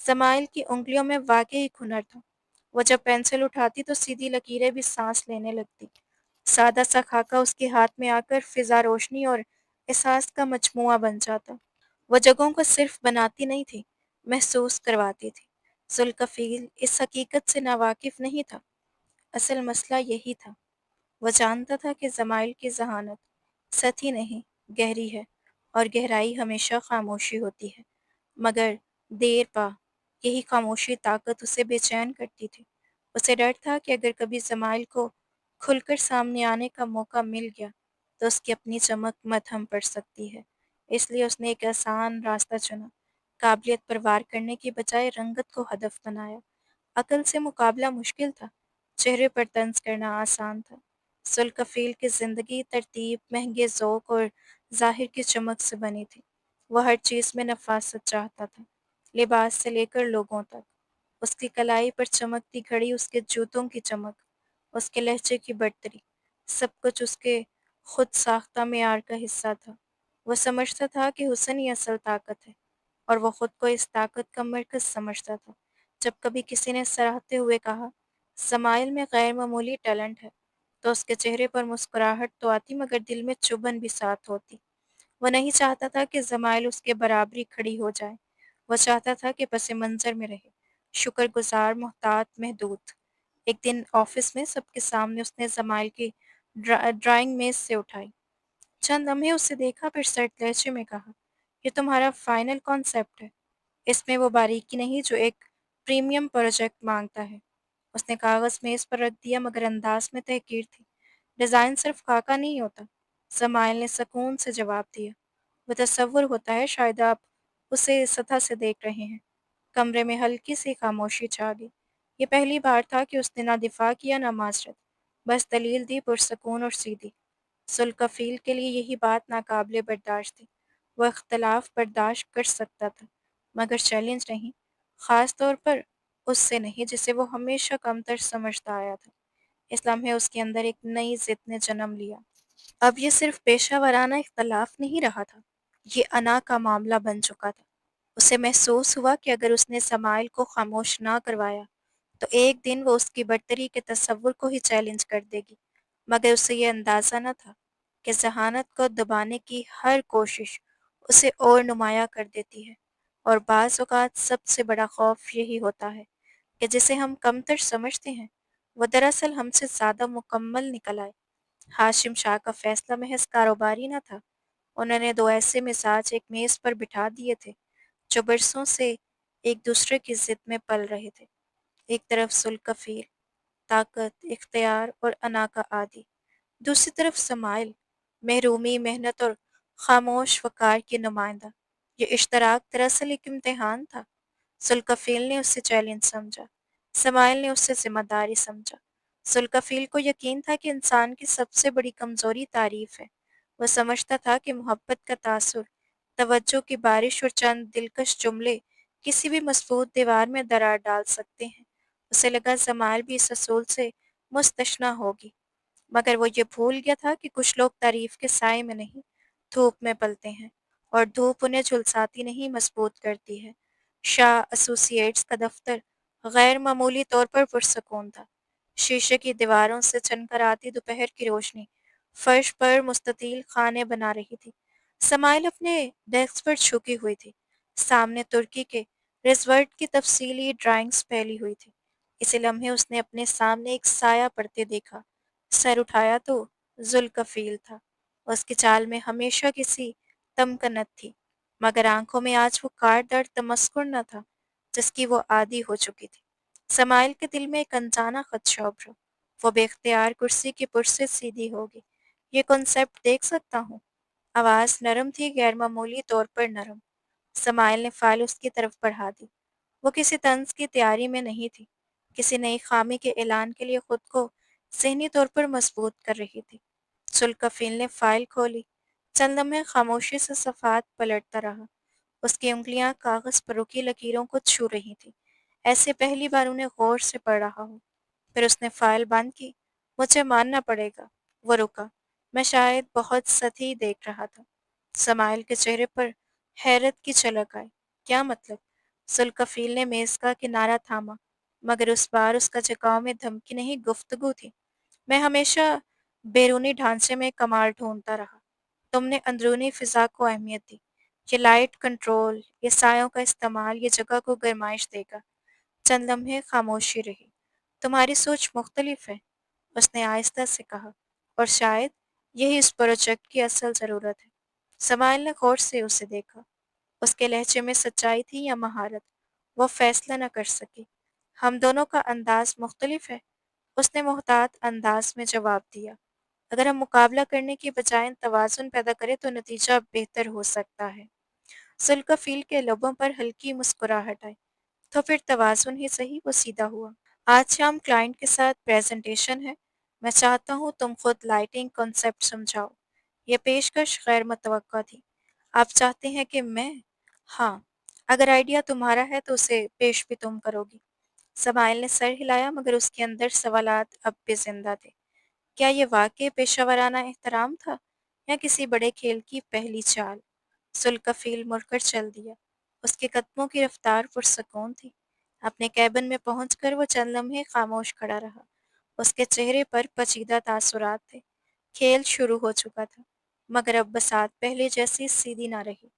زمائل کی انگلیوں میں واقعی ہنر تھا، وہ جب پینسل اٹھاتی تو سیدھی لکیریں بھی سانس لینے لگتی، سادہ سا خاکہ اس کے ہاتھ میں آ کر فضا روشنی اور احساس کا مجموعہ بن جاتا۔ وہ جگہوں کو صرف بناتی نہیں تھی، محسوس کرواتی تھی۔ ذوالکفیل اس حقیقت سے ناواقف نہیں تھا، اصل مسئلہ یہی تھا۔ وہ جانتا تھا کہ زمائل کی ذہانت سطحی نہیں، گہری ہے، اور گہرائی ہمیشہ خاموشی ہوتی ہے۔ مگر دیر پا یہی خاموشی طاقت اسے بے چین کرتی تھی۔ اسے ڈر تھا کہ اگر کبھی زمائل کو کھل کر سامنے آنے کا موقع مل گیا تو اس کی اپنی چمک مدھم پڑ سکتی ہے۔ اس لیے اس نے ایک آسان راستہ چنا، قابلیت پر وار کرنے کی بجائے رنگت کو ہدف بنایا۔ عقل سے مقابلہ مشکل تھا، چہرے پر طنز کرنا آسان تھا۔ ذوالکفیل کی زندگی ترتیب، مہنگے ذوق اور ظاہر کی چمک سے بنی تھی۔ وہ ہر چیز میں نفاست چاہتا تھا، لباس سے لے کر لوگوں تک۔ اس کی کلائی پر چمکتی گھڑی، اس کے جوتوں کی چمک، اس کے لہجے کی برتری، سب کچھ اس کے خود ساختہ معیار کا حصہ تھا۔ وہ سمجھتا تھا کہ حسن ہی اصل طاقت ہے، اور وہ خود کو اس طاقت کا مرکز سمجھتا تھا۔ جب کبھی کسی نے سراہتے ہوئے کہا، "سمائل میں غیر معمولی ٹیلنٹ ہے"، تو اس کے چہرے پر مسکراہٹ تو آتی مگر دل میں چبھن بھی ساتھ ہوتی۔ وہ نہیں چاہتا تھا کہ زمائل اس کے برابری کھڑی ہو جائے، وہ چاہتا تھا کہ پس منظر میں رہے، شکر گزار، محتاط، محدود۔ ایک دن آفس میں سب کے سامنے اس نے زمائل کی ڈرائنگ میز سے اٹھائی، چند لمحے اسے دیکھا، پھر سرد لہجے میں کہا، "یہ تمہارا فائنل کانسیپٹ ہے"۔ اس میں وہ باریکی نہیں جو ایک پریمیم پروجیکٹ مانگتا ہے۔ اس نے کاغذ میز پر رکھ دیا مگر انداز میں تحقیر تھی۔ "ڈیزائن صرف خاکہ نہیں ہوتا"، سمائل نے سکون سے جواب دیا۔ "وہ تصور ہوتا ہے، شاید آپ اسے سطح سے دیکھ رہے ہیں"۔ کمرے میں ہلکی سی خاموشی چھا گئی۔ یہ پہلی بار تھا کہ اس نے نہ دفاع کیا نہ معذرت، بس دلیل دی، پرسکون اور سیدھی۔ ذوالکفیل کے لیے یہی بات ناقابل برداشت تھی۔ وہ اختلاف برداشت کر سکتا تھا، مگر چیلنج نہیں، خاص طور پر اس سے نہیں جسے وہ ہمیشہ کمتر سمجھتا آیا تھا۔ اس لمحے اس کے اندر ایک نئی ضد نے جنم لیا۔ اب یہ صرف پیشہ ورانہ اختلاف نہیں رہا تھا، یہ انا کا معاملہ بن چکا تھا۔ اسے محسوس ہوا کہ اگر اس نے سمائل کو خاموش نہ کروایا تو ایک دن وہ اس کی برتری کے تصور کو ہی چیلنج کر دے گی۔ مگر اسے یہ اندازہ نہ تھا کہ ذہانت کو دبانے کی ہر کوشش اسے اور نمایاں کر دیتی ہے، اور بعض اوقات سب سے بڑا خوف یہی ہوتا ہے کہ جسے ہم کمتر سمجھتے ہیں وہ دراصل ہم سے زیادہ مکمل نکل آئے۔ ہاشم شاہ کا فیصلہ محض کاروباری نہ تھا، انہوں نے دو ایسے مزاج ایک میز پر بٹھا دیے تھے جو برسوں سے ایک دوسرے کی ضد میں پل رہے تھے۔ ایک طرف ذوالکفیل، طاقت، اختیار اور انا کا عادی، دوسری طرف سمائل، محرومی، محنت اور خاموش وقار کی نمائندہ۔ یہ اشتراک دراصل ایک امتحان تھا۔ ذوالکفیل نے اسے چیلنج سمجھا، سمائل نے اسے ذمہ داری سمجھا۔ ذوالکفیل کو یقین تھا کہ انسان کی سب سے بڑی کمزوری تعریف ہے۔ وہ سمجھتا تھا کہ محبت کا تاثر، توجہ کی بارش اور چند دلکش جملے किसी भी मजबूत दीवार में दरार डाल सकते हैं। उसे लगा जमाल भी इस असूल से मुस्तशना होगी, मगर वो ये भूल गया था कि कुछ लोग तारीफ के साए में नहीं, धूप में पलते हैं, और धूप उन्हें झुलसाती नहीं, मजबूत करती है। शाह एसोसिएट्स का दफ्तर गैर मामूली तौर पर पुरसकून था। शीशे की दीवारों से छनकर आती दोपहर की रोशनी फर्श पर मुस्ततील खाने बना रही थी। समाइल अपने डेस्क पर झुकी हुई थी। सामने तुर्की के रिजवर्ट की तफसीली ड्राइंग्स फैली हुई थी। इसी लम्हे उसने अपने सामने एक साया पड़ते देखा। सर उठाया तो जुल्कफील था। उसकी चाल में हमेशा किसी तमकनत थी, मगर आंखों में आज वो काट-दर्द तमस्कुर न था, जिसकी वो आदी हो चुकी थी। समाइल के दिल में एक अनजाना खदशा उभरा। वो बेख्तियार कुर्सी की पुरसे सीधी हो गई। ये कॉन्सेप्ट देख सकता हूँ? आवाज़ नरम थी, गैर मामूली तौर पर नरम। समाइल ने फाइल उसकी तरफ बढ़ा दी। वो किसी तंज की तैयारी में नहीं थी, किसी नई खामी के ऐलान के लिए खुद को ज़हनी तौर पर मजबूत कर रही थी। जुल्कफिल ने फाइल खोली। चंद लम्हे खामोशी से सफ़ात पलटता रहा। उसकी उँगलियां कागज़ पर रुकी लकीरों को छू रही थीं, ऐसे पहली बार उन्हें गौर से पढ़ रहा हो। फिर उसने फाइल बंद की। मुझे मानना पड़ेगा, वो रुका। मैं शायद बहुत सतही देख रहा था। समाइल के चेहरे पर हैरत की झलक आई। क्या मतलब? जुल्कफिल ने मेज़ का किनारा थामा, मगर उस बार उसका झुकाव में धमकी नहीं, गुफ्तगू थी। मैं हमेशा बैरूनी ढांचे में कमाल ढूंढता रहा। तुमने अंदरूनी फ़िज़ा को अहमियत दी। ये लाइट कंट्रोल, ये सायों का इस्तेमाल, ये जगह को गरमाइश देगा। चंद लम्हे खामोशी रही। तुम्हारी सोच मुख्तलिफ है, उसने आहिस्ता से कहा, और शायद यही इस प्रोजेक्ट की असल ज़रूरत है। समाइल ने गौर से उसे देखा। उसके लहजे में सच्चाई थी या महारत, वो फैसला न कर सकी। हम दोनों का अंदाज मुख्तलिफ है, उसने मोहतात अंदाज में जवाब दिया। अगर हम मुकाबला करने की बजाय तवाज़ुन पैदा करें तो नतीजा बेहतर हो सकता है। जुल्कफिल के लबों पर हल्की मुस्कुराहट आई। तो फिर तवाज़ुन ही सही, वो सीधा हुआ। आज शाम क्लाइंट के साथ प्रेज़ेंटेशन है। मैं चाहता हूँ तुम खुद लाइटिंग कॉन्सेप्ट समझाओ। ये पेशकश गैर मुतवक्का थी। आप चाहते हैं कि मैं? हाँ, अगर आइडिया तुम्हारा है तो उसे पेश भी तुम करोगी। समाइल ने सर हिलाया, मगर उसके अंदर सवालात अब भी ज़िंदा थे। क्या ये वाक़ई पेशेवराना एहतराम था, या किसी बड़े खेल की पहली चाल? जुल्कफिल मुड़कर चल दिया। उसके कदमों की रफ्तार पुरसकून थी। अपने केबिन में पहुंचकर वो चंद लम्हे खामोश खड़ा रहा। उसके चेहरे पर पेचीदा तासुरात थे। खेल शुरू हो चुका था, मगर अब बसात पहले जैसी सीधी ना रही।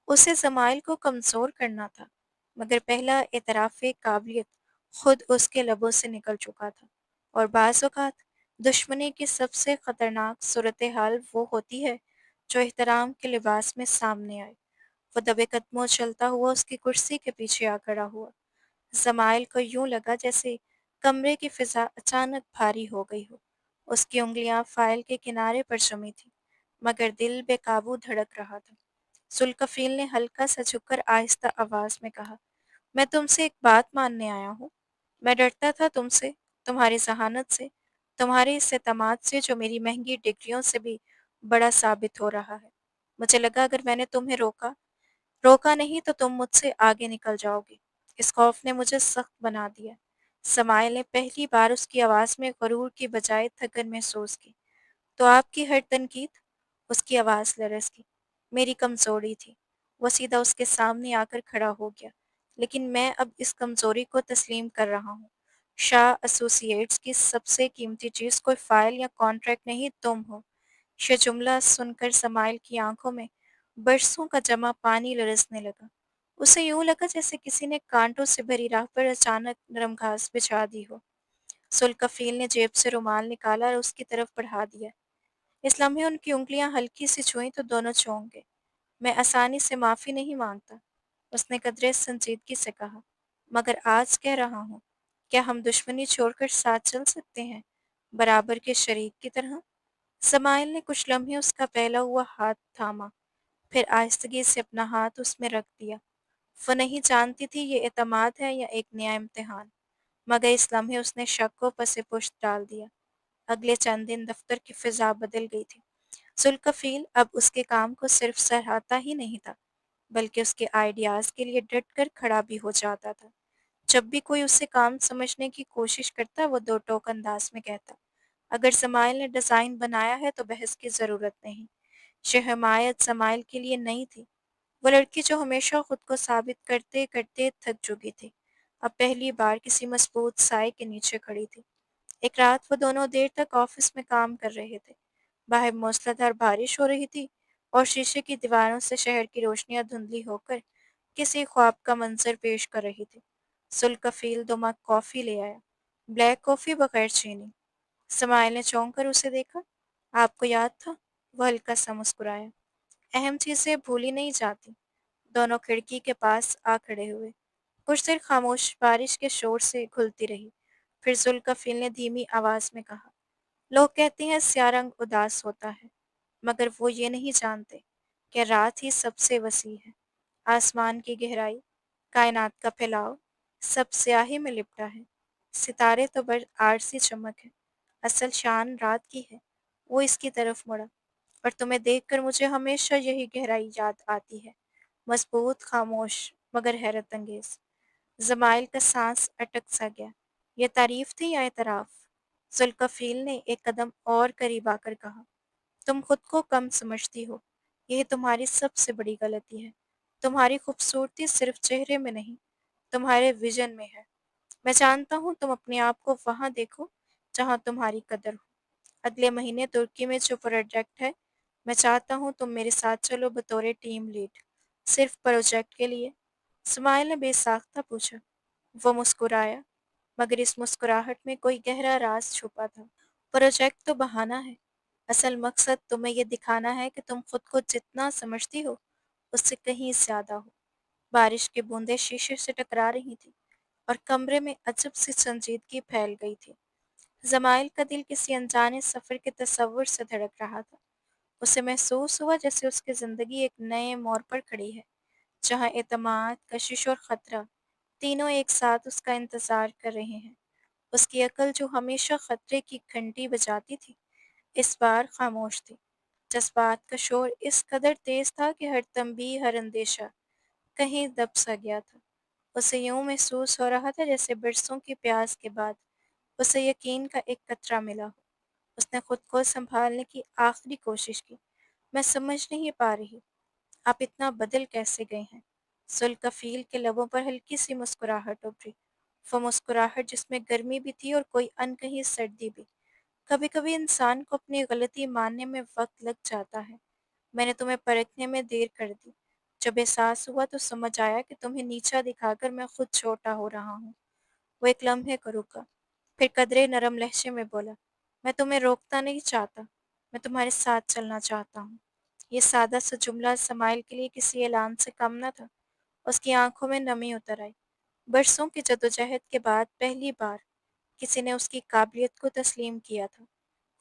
उसे ज़माइल को कमज़ोर करना था, मगर पहला एतराफ़ काबिलियत खुद उसके लबों से निकल चुका था। और बाज़ औक़ात दुश्मनी की सबसे ख़तरनाक सूरत-ए-हाल वो होती है, जो एहतराम के लिबास में सामने आए। वो दबे कदमों चलता हुआ उसकी कुर्सी के पीछे आ खड़ा हुआ। ज़माइल को यूँ लगा जैसे कमरे की फ़िज़ा अचानक भारी हो गई हो। उसकी उँगलियाँ फ़ाइल के किनारे पर जमी थीं, मगर दिल बेकाबू धड़क रहा था। जुल्कफिल ने हल्का सा झुककर आहिस्ता आवाज़ में कहा, मैं तुमसे एक बात मानने आया हूँ। मैं डरता था तुमसे, तुम्हारी ज़हानत से, तुम्हारे इस एतमाद से जो मेरी महँगी डिग्रियों से भी बड़ा साबित हो रहा है। मुझे लगा अगर मैंने तुम्हें रोका रोका नहीं तो तुम मुझसे आगे निकल जाओगे। इस खौफ ने मुझे सख्त बना दिया। समाइल ने पहली बार उसकी आवाज़ में गरूर की बजाय थकन महसूस की। तो आपकी हर तनकीद? उसकी आवाज़ लरज़ की। मेरी कमज़ोरी थी। वो सीधा उसके सामने आकर खड़ा हो गया। लेकिन मैं अब इस कमज़ोरी को तस्लीम कर रहा हूँ। शाह एसोसिएट्स की सबसे कीमती चीज़ कोई फ़ाइल या कॉन्ट्रैक्ट नहीं, तुम हो। ये जुमला सुनकर समाइल की आंखों में बरसों का जमा पानी लरसने लगा। उसे यूं लगा जैसे किसी ने कांटों से भरी राह पर अचानक नरम घास बिछा दी हो। सुल्कफील ने जेब से रुमाल निकाला और उसकी तरफ बढ़ा दिया। इस लम्हे उनकी उंगलियां हल्की सी छुईं तो दोनों चौंक गए। मैं आसानी से माफ़ी नहीं मांगता, उसने कदरे संजीदगी से कहा, मगर आज कह रहा हूँ, क्या हम दुश्मनी छोड़कर साथ चल सकते हैं, बराबर के शरीक की तरह? समाइल ने कुछ लम्हे उसका फैला हुआ हाथ थामा, फिर आहिस्तगी से अपना हाथ उसमें रख दिया। वो नहीं जानती थी ये एतमाद है या एक नया इम्तिहान, मगर इस लम्हे उसने शक को पसे पुश्त डाल दिया। अगले चंद दिन दफ्तर की फिजा बदल गई थी। जुल्कफील अब उसके काम को सिर्फ सराहता ही नहीं था, بلکہ اس کے آئیڈیاز کے لیے ڈٹ کر کھڑا بھی ہو جاتا تھا۔ جب بھی کوئی اسے کام سمجھنے کی کوشش کرتا وہ دو ٹوک انداز میں کہتا، اگر سمائل نے ڈیزائن بنایا ہے تو بحث کی ضرورت نہیں۔ یہ حمایت سمائل کے لیے نہیں تھی، وہ لڑکی جو ہمیشہ خود کو ثابت کرتے کرتے تھک چکی تھی، اب پہلی بار کسی مضبوط سائے کے نیچے کھڑی تھی۔ ایک رات وہ دونوں دیر تک آفس میں کام کر رہے تھے۔ باہر موسلادھار بارش ہو رہی تھی اور شیشے کی دیواروں سے شہر کی روشنیاں دھندلی ہو کر کسی خواب کا منظر پیش کر رہی تھی۔ ذوالکفیل 2 مگ کافی لے آیا، بلیک کافی بغیر چینی۔ سمائل نے چونک کر اسے دیکھا۔ آپ کو یاد تھا؟ وہ ہلکا سا مسکرایا۔ اہم چیزیں بھولی نہیں جاتی۔ دونوں کھڑکی کے پاس آ کھڑے ہوئے۔ کچھ دیر خاموش بارش کے شور سے گھلتی رہی، پھر ذوالکفیل نے دھیمی آواز میں کہا، لوگ کہتے ہیں سیاہ رنگ اداس ہوتا ہے، مگر وہ یہ نہیں جانتے کہ رات ہی سب سے وسیع ہے۔ آسمان کی گہرائی، کائنات کا پھیلاؤ، سب سیاہی میں لپٹا ہے۔ ستارے تو بس عارضی چمک ہے، اصل شان رات کی ہے۔ وہ اس کی طرف مڑا، اور تمہیں دیکھ کر مجھے ہمیشہ یہی گہرائی یاد آتی ہے، مضبوط، خاموش، مگر حیرت انگیز۔ زمائل کا سانس اٹک سا گیا۔ یہ تعریف تھی یا اعتراف؟ ذوالکفیل نے ایک قدم اور قریب آ کر کہا، تم خود کو کم سمجھتی ہو، یہ تمہاری سب سے بڑی غلطی ہے۔ تمہاری خوبصورتی صرف چہرے میں نہیں، تمہارے ویژن میں ہے۔ میں جانتا ہوں تم اپنے آپ کو وہاں دیکھو جہاں تمہاری قدر ہو۔ اگلے مہینے ترکی میں جو پروجیکٹ ہے، میں چاہتا ہوں تم میرے ساتھ چلو بطور ٹیم لیڈ، صرف پروجیکٹ کے لیے۔ اسماعیل نے بے ساختہ پوچھا۔ وہ مسکرایا، مگر اس مسکراہٹ میں کوئی گہرا راز چھپا تھا۔ پروجیکٹ تو بہانہ ہے، اصل مقصد تمہیں یہ دکھانا ہے کہ تم خود کو جتنا سمجھتی ہو اس سے کہیں زیادہ ہو۔ بارش کی بوندیں شیشے سے ٹکرا رہی تھیں اور کمرے میں عجب سی سنجیدگی پھیل گئی تھی۔ زمائل کا دل کسی انجانے سفر کے تصور سے دھڑک رہا تھا۔ اسے محسوس ہوا جیسے اس کی زندگی ایک نئے موڑ پر کھڑی ہے، جہاں اعتماد، کشش اور خطرہ تینوں ایک ساتھ اس کا انتظار کر رہے ہیں۔ اس کی عقل جو ہمیشہ خطرے کی گھنٹی بجاتی تھی، اس بار خاموش تھی۔ جذبات کا شور اس قدر تیز تھا کہ ہر تنبیہ، ہر اندیشہ کہیں دب سا گیا تھا۔ اسے یوں محسوس ہو رہا تھا جیسے برسوں کی پیاس کے بعد اسے یقین کا ایک قطرہ ملا ہو۔ اس نے خود کو سنبھالنے کی آخری کوشش کی۔ میں سمجھ نہیں پا رہی، آپ اتنا بدل کیسے گئے ہیں؟ ذوالکفیل کے لبوں پر ہلکی سی مسکراہٹ ابھری، وہ مسکراہٹ جس میں گرمی بھی تھی اور کوئی انکہی سردی بھی۔ کبھی کبھی انسان کو اپنی غلطی ماننے میں وقت لگ جاتا ہے۔ میں نے تمہیں پرکھنے میں دیر کر دی۔ جب احساس ہوا تو سمجھ آیا کہ تمہیں نیچا دکھا کر میں خود چھوٹا ہو رہا ہوں۔ وہ ایک لمحے کو رکا، پھر قدرے نرم لہجے میں بولا، میں تمہیں روکنا نہیں چاہتا، میں تمہارے ساتھ چلنا چاہتا ہوں۔ یہ سادہ سا جملہ سمائل کے لیے کسی اعلان سے کم نہ تھا۔ اس کی آنکھوں میں نمی اتر آئی۔ برسوں کی جدوجہد کے بعد پہلی بار کسی نے اس کی قابلیت کو تسلیم کیا تھا،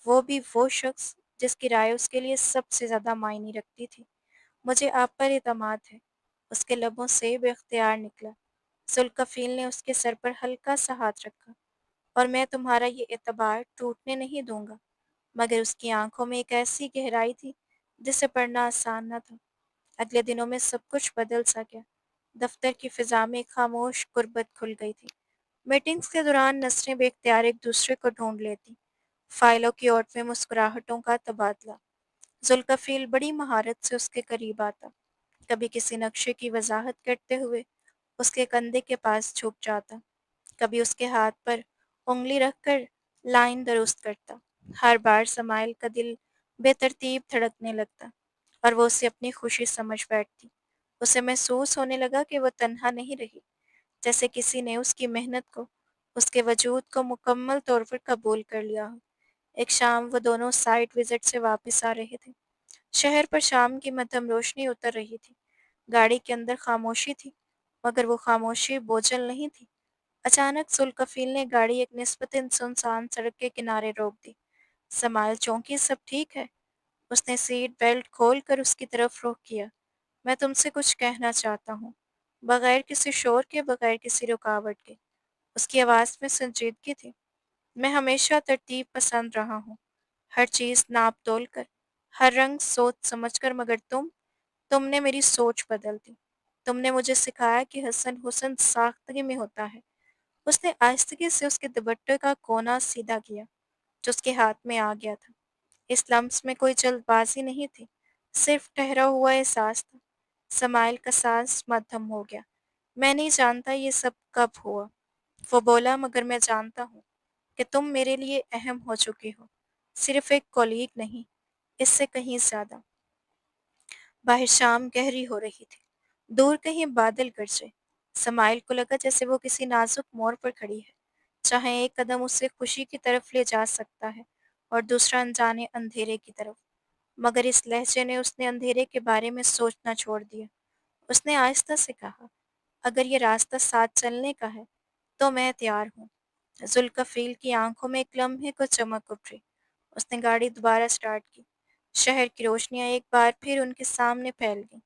وہ بھی وہ شخص جس کی رائے اس کے لیے سب سے زیادہ معنی رکھتی تھی۔ مجھے آپ پر اعتماد ہے، اس کے لبوں سے بے اختیار نکلا۔ ذوالکفیل نے اس کے سر پر ہلکا سا ہاتھ رکھا، اور میں تمہارا یہ اعتبار ٹوٹنے نہیں دوں گا۔ مگر اس کی آنکھوں میں ایک ایسی گہرائی تھی جسے پڑھنا آسان نہ تھا۔ اگلے دنوں میں سب کچھ بدل سا گیا۔ دفتر کی فضا میں ایک خاموش غربت کھل گئی تھی۔ میٹنگز کے دوران نسریں بے اختیار ایک دوسرے کو ڈھونڈ لیتی، فائلوں کی اوٹ میں مسکراہٹوں کا تبادلہ۔ ذوالکفیل بڑی مہارت سے اس کے قریب آتا، کبھی کسی نقشے کی وضاحت کرتے ہوئے اس کے کندھے کے پاس جھک جاتا، کبھی اس کے ہاتھ پر انگلی رکھ کر لائن درست کرتا۔ ہر بار سمائل کا دل بے ترتیب دھڑکنے لگتا، اور وہ اسے اپنی خوشی سمجھ بیٹھتی۔ اسے محسوس ہونے لگا کہ وہ تنہا نہیں رہی، جیسے کسی نے اس کی محنت کو، اس کے وجود کو مکمل طور پر قبول کر لیا ہو۔ ایک شام وہ دونوں سائٹ وزٹ سے واپس آ رہے تھے۔ شہر پر شام کی مدھم روشنی اتر رہی تھی۔ گاڑی کے اندر خاموشی تھی، مگر وہ خاموشی بوجھل نہیں تھی۔ اچانک ذوالکفیل نے گاڑی ایک نسبتاً سنسان سڑک کے کنارے روک دی۔ سمائل چونکی، سب ٹھیک ہے؟ اس نے سیٹ بیلٹ کھول کر اس کی طرف رخ کیا۔ میں تم سے کچھ کہنا چاہتا ہوں، بغیر کسی شور کے، بغیر کسی رکاوٹ کے۔ اس کی آواز میں سنجیدگی تھی۔ میں ہمیشہ ترتیب پسند رہا ہوں، ہر چیز ناپ تول کر، ہر رنگ سوچ سمجھ کر، مگر تم तुमने मेरी सोच बदल दी। तुमने मुझे सिखाया कि हसन हुस्न साख्तगी में होता है। उसने आहिस्तगी से उसके दुपट्टे का कोना सीधा किया, जो उसके हाथ में आ गया था। इस लम्स में कोई जल्दबाजी नहीं थी, सिर्फ ठहरा हुआ एहसास था। समाइल का सांस मद्धम हो गया। मैं नहीं जानता ये सब कब हुआ, वो बोला, मगर मैं जानता हूँ कि तुम मेरे लिए अहम हो चुकी हो। सिर्फ एक कॉलीग नहीं, इससे कहीं ज्यादा। बाहर शाम गहरी हो रही थी। दूर कहीं बादल गरजे। समाइल को लगा जैसे वो किसी नाजुक मोड़ पर खड़ी है, जहाँ एक कदम उसे खुशी की तरफ ले जा सकता है और दूसरा अनजाने अंधेरे की तरफ। मगर इस लहजे ने उसने अंधेरे के बारे में सोचना छोड़ दिया। उसने आहिस्ता से कहा, अगर ये रास्ता साथ चलने का है, तो मैं तैयार हूँ। जुल्कफील की आंखों में एक लम्हे को चमक उभरी। उसने गाड़ी दोबारा स्टार्ट की। शहर की रोशनियां एक बार फिर उनके सामने फैल गईं।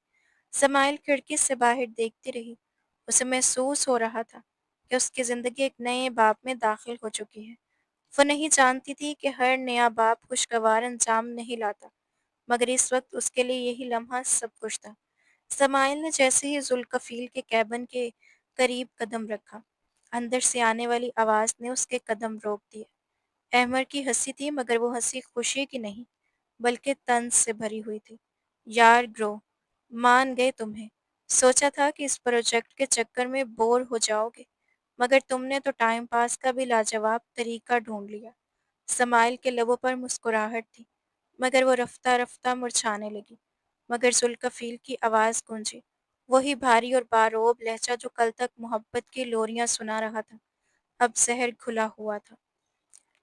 समाइल खिड़की से बाहर देखती रही। उसे महसूस हो रहा था कि उसकी जिंदगी एक नए बाब में दाखिल हो चुकी है। वो नहीं जानती थी कि हर नया बाब खुशगवार अंजाम नहीं लाता, मगर इस वक्त उसके लिए यही लम्हा सब कुछ था। समाइल ने जैसे ही जुल्कफील के कैबिन के करीब कदम रखा, अंदर से आने वाली आवाज ने उसके कदम रोक दिए। अहमर की हंसी थी, मगर वो हंसी खुशी की नहीं, बल्कि तंज से भरी हुई थी। यार ग्रो, मान गए तुम्हें। सोचा था कि इस प्रोजेक्ट के चक्कर में बोर हो जाओगे, मगर तुमने तो टाइम पास का भी लाजवाब तरीका ढूंढ लिया। समाइल के लबों पर मुस्कुराहट थी, मगर वो रफ्ता रफ्ता मुरझाने लगी। मगर जुल्कफील की आवाज गूंजी, वही भारी और बारोब लहजा जो कल तक मोहब्बत की लोरियां सुना रहा था, अब जहर घुला हुआ था।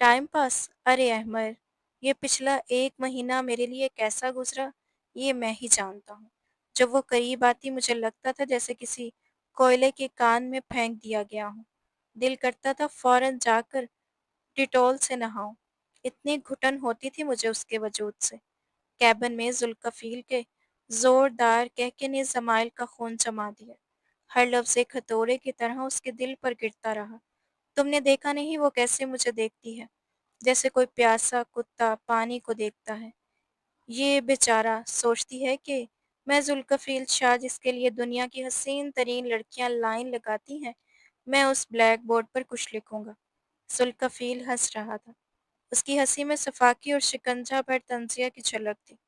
Time pass? अरे अहमद, ये पिछला एक महीना मेरे लिए कैसा गुजरा, ये मैं ही जानता हूँ। जब वो करीब आती मुझे लगता था जैसे किसी कोयले के कान में फेंक दिया गया हूँ। दिल करता था फौरन जाकर डिटॉल से नहाऊं। इतनी घुटन होती थी मुझे उसके वजूद से। कैबिन में जुल्कफील के जोरदार कहके ने जमाइल का खून जमा दिया। हर लफ्ज एक हथौड़े की तरह उसके दिल पर गिरता रहा। तुमने देखा नहीं वो कैसे मुझे देखती है, जैसे कोई प्यासा कुत्ता पानी को देखता है। ये बेचारा सोचती है कि मैं जुल्कफील शाह जिसके लिए दुनिया की हसीन तरीन लड़कियां लाइन लगाती हैं, मैं उस ब्लैक बोर्ड पर कुछ लिखूंगा। जुल्कफील हंस रहा था। उसकी हंसी में सफाकी और शिकंजा भर तंजिया की झलक थी।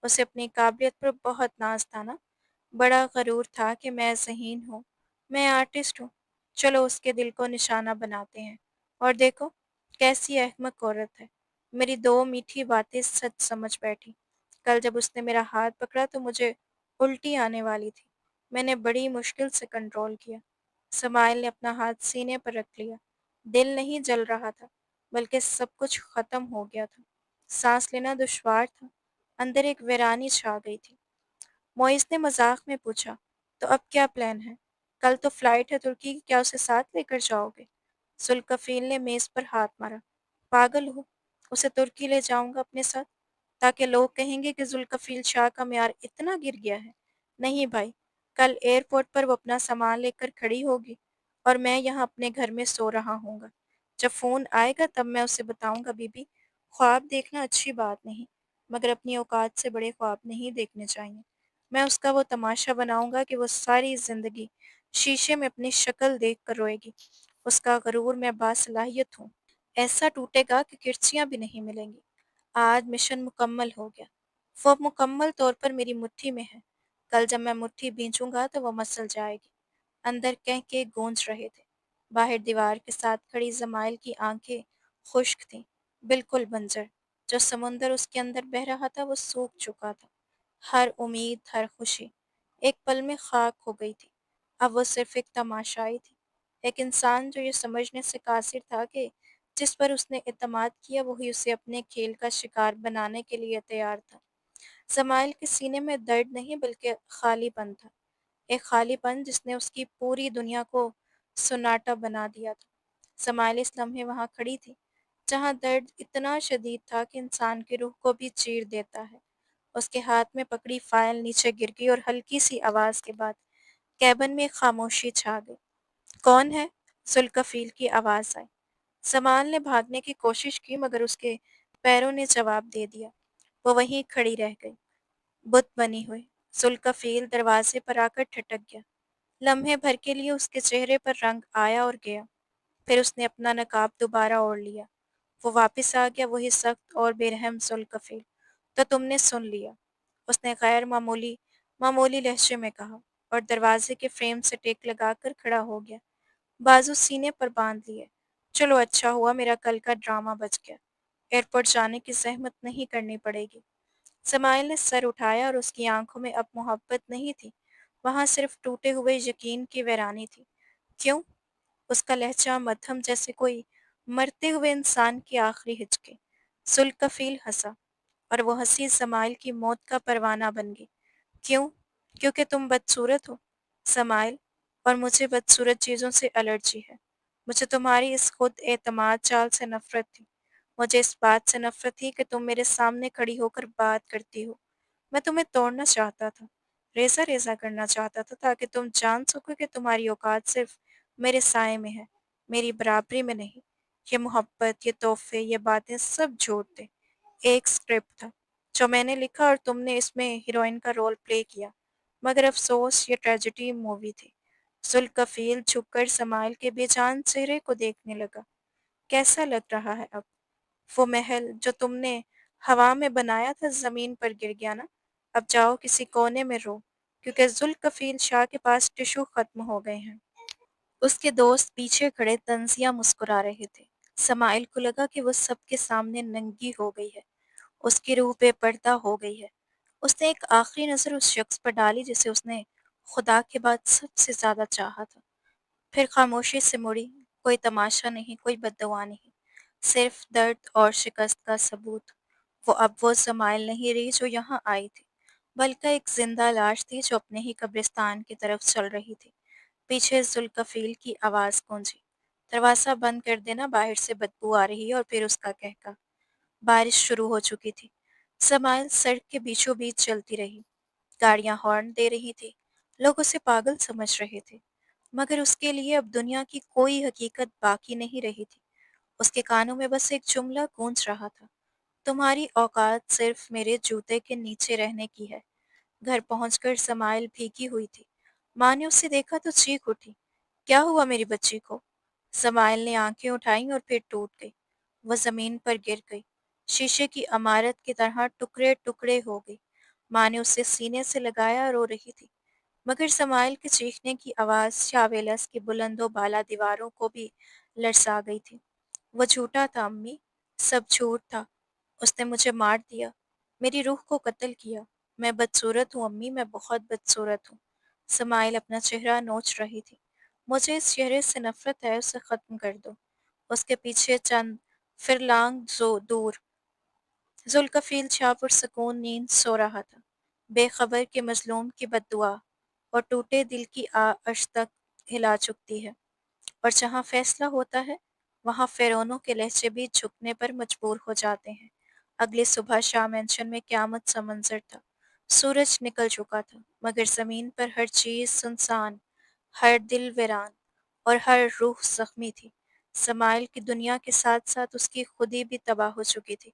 उसे अपनी काबिलियत पर बहुत नाज था ना। बड़ा गरूर था कि मैं ज़हीन हूँ, मैं आर्टिस्ट हूँ। चलो उसके दिल को निशाना बनाते हैं। और देखो कैसी अहमक औरत है। मेरी दो मीठी बातें सच समझ बैठी। कल जब उसने मेरा हाथ पकड़ा तो मुझे उल्टी आने वाली थी। मैंने बड़ी मुश्किल से कंट्रोल किया। समाइल ने अपना हाथ सीने पर रख लिया। दिल नहीं जल रहा था, बल्कि सब कुछ खत्म हो गया था। सांस लेना दुश्वार था। अंदर एक वीरानी छा गई थी। मोइस ने मजाक में पूछा, तो अब क्या प्लान है? कल तो फ्लाइट है तुर्की की, क्या उसे साथ लेकर जाओगे? जुल्कफील ने मेज पर हाथ मारा। पागल हो? उसे तुर्की ले जाऊंगा अपने साथ, ताकि लोग कहेंगे कि जुल्कफील शाह का म्यार इतना गिर गया है। नहीं भाई, कल एयरपोर्ट पर वो अपना सामान लेकर खड़ी होगी और मैं यहाँ अपने घर में सो रहा हूँगा। जब फ़ोन आएगा तब मैं उसे बताऊंगा, बीबी, ख्वाब देखना अच्छी बात नहीं, मगर अपनी औकात से बड़े ख्वाब नहीं देखने चाहिए। मैं उसका वो तमाशा बनाऊंगा कि वो सारी ज़िंदगी शीशे में अपनी शक्ल देख कर रोएगी। उसका गरूर मैं बासलाहियत हूँ, ऐसा टूटेगा कि किरचियाँ भी नहीं मिलेंगी। आज मिशन मुकम्मल हो गया। वो अब मुकम्मल तौर पर मेरी मुट्ठी में है। कल जब मैं मुट्ठी भींचूंगा तो वो मसल जाएगी। अंदर कह के गूंज रहे थे। बाहर दीवार के साथ खड़ी जमाइल की आंखें खुश्क थीं, बिल्कुल बंजर। जो समुंदर उसके अंदर बह रहा था वो सूख चुका था। हर उम्मीद, हर खुशी एक पल में खाक हो गई थी। अब वो सिर्फ एक तमाशाई थी, एक इंसान जो ये समझने से कासिर था कि जिस पर उसने इत्मीनान किया वही उसे अपने खेल का शिकार बनाने के लिए तैयार था। समाइल के सीने में दर्द नहीं बल्कि खालीपन था, एक खालीपन जिसने उसकी पूरी दुनिया को सुनाटा बना दिया था। समाइल इस लम्हे वहाँ खड़ी थी, जहाँ दर्द इतना शदीद था कि इंसान की रूह को भी चीर देता है। उसके हाथ में पकड़ी फाइल नीचे गिर गई और हल्की सी आवाज के बाद कैबिन में खामोशी छा गई। कौन है? जुल्कफील की आवाज आई। समान ने भागने की कोशिश की, मगर उसके पैरों ने जवाब दे दिया। वो वहीं खड़ी रह गई, बुत बनी हुई। ज़ुल्कफ़ील दरवाज़े पर आकर ठिठक गया। लम्हे भर के लिए उसके चेहरे पर रंग आया और गया। फिर उसने अपना नकाब दोबारा ओढ़ लिया। वो वापस आ गया, वही सख्त और बेरहम ज़ुल्कफ़ील। तो तुमने सुन लिया, उसने गैर मामूली मामूली लहजे में कहा और दरवाजे के फ्रेम से टेक लगाकर खड़ा हो गया, बाजू सीने पर बांध लिए। चलो अच्छा हुआ मेरा कल का ड्रामा बच गया। एयरपोर्ट जाने की ज़हमत नहीं करनी पड़ेगी। समाइल ने सर उठाया और उसकी आंखों में अब मोहब्बत नहीं थी, वहाँ सिर्फ टूटे हुए यकीन की वीरानी थी। क्यों? उसका लहजा मध्यम जैसे कोई मरते हुए इंसान की आखिरी हिचके। ज़ुल्कफ़ील हँसा और वो हँसी समाइल की मौत का परवाना बन गई। क्यों? क्योंकि तुम बदसूरत हो, समाइल, और मुझे बदसूरत चीज़ों से एलर्जी है। मुझे तुम्हारी इस खुद एतमाद चाल से नफ़रत थी। मुझे इस बात से नफ़रत थी कि तुम मेरे सामने खड़ी होकर बात करती हो। मैं तुम्हें तोड़ना चाहता था, रेज़ा-रेज़ा करना चाहता था ताकि तुम जान सको कि तुम्हारी औकात सिर्फ़ मेरे साये में है, मेरी बराबरी में नहीं। ये मोहब्बत, ये तोहफ़े, ये बातें सब झूठ थे। एक स्क्रिप्ट था, जो मैंने लिखा और तुमने इसमें हीरोइन का रोल प्ले किया। मगर अफ़सोस ये ट्रेजेडी मूवी थी। ज़ुल्कफ़ील झुककर समाइल के बेजान चेहरे को देखने लगा। कैसा लग रहा है अब? वो महल जो तुमने हवा में बनाया था ज़मीन पर गिर गया ना? अब जाओ किसी कोने में रो, क्योंकि ज़ुल्कफ़ील शाह के पास टिश्यू ख़त्म हो गए हैं। उसके दोस्त पीछे खड़े तंज़िया मुस्कुरा रहे थे। समाइल को लगा कि वो सबके सामने नंगी हो गई है। उसकी रूह बेपर्दा हो गई है। उसने एक आखिरी नज़र उस शख्स पर डाली जिसे उसने खुदा के बाद सबसे ज़्यादा चाहा था। फिर खामोशी से मुड़ी, कोई तमाशा नहीं, कोई बद्दुआ नहीं, सिर्फ दर्द और शिकस्त का सबूत। वो अब वो ज़माइल नहीं रही जो यहाँ आई थी, बल्कि एक जिंदा लाश थी जो अपने ही कब्रिस्तान की तरफ चल रही थी। पीछे ज़ुल्कफ़ील की आवाज़ गूंजी, दरवाज़ा बंद कर देना, बाहर से बदबू आ रही है। और फिर उसका कहका। बारिश शुरू हो चुकी थी। समाइल सड़क के बीचों बीच चलती रही। गाड़ियां हॉर्न दे रही थी। लोग उसे पागल समझ रहे थे। मगर उसके लिए अब दुनिया की कोई हकीकत बाकी नहीं रही थी। उसके कानों में बस एक जुमला गूंज रहा था। तुम्हारी औकात सिर्फ मेरे जूते के नीचे रहने की है। घर पहुंचकर समाइल भीगी हुई थी। माँ ने उसे देखा तो चीख उठी, क्या हुआ मेरी बच्ची को? समाइल ने आंखें उठाई और फिर टूट गई। वह जमीन पर गिर गई, शीशे की इमारत की तरह टुकड़े टुकड़े हो गई। माँ ने उसे सीने से लगाया, रो रही थी। मगर समाइल के चीखने की आवाज़ शावेलस की बुलंदो बाला दीवारों को भी लरसा गई थी। वो झूठा था अम्मी, सब झूठ था। उसने मुझे मार दिया, मेरी रूह को कत्ल किया। मैं बदसूरत हूँ अम्मी, मैं बहुत बदसूरत हूँ। समाइल अपना चेहरा नोच रही थी। मुझे इस चेहरे से नफरत है, उसे ख़त्म कर दो। उसके पीछे चंद फिरलांग जो दूर ज़ुल्कफ़ील छा पुरसकून नींद सो रहा था, बेखबर कि मज़लूम की बद्दुआ और टूटे दिल की अर्श तक हिला चुकती है। और जहाँ फैसला होता है, वहाँ फ़िरौनों के लहजे भी झुकने पर मजबूर हो जाते हैं। अगली सुबह शाह मेंशन में क़यामत सा मंज़र था। सूरज निकल चुका था, मगर ज़मीन पर हर चीज़ सुनसान, हर दिल वीरान और हर रूह ज़ख्मी थी। समाइल की दुनिया के साथ-साथ उसकी खुदी भी तबाह हो चुकी थी।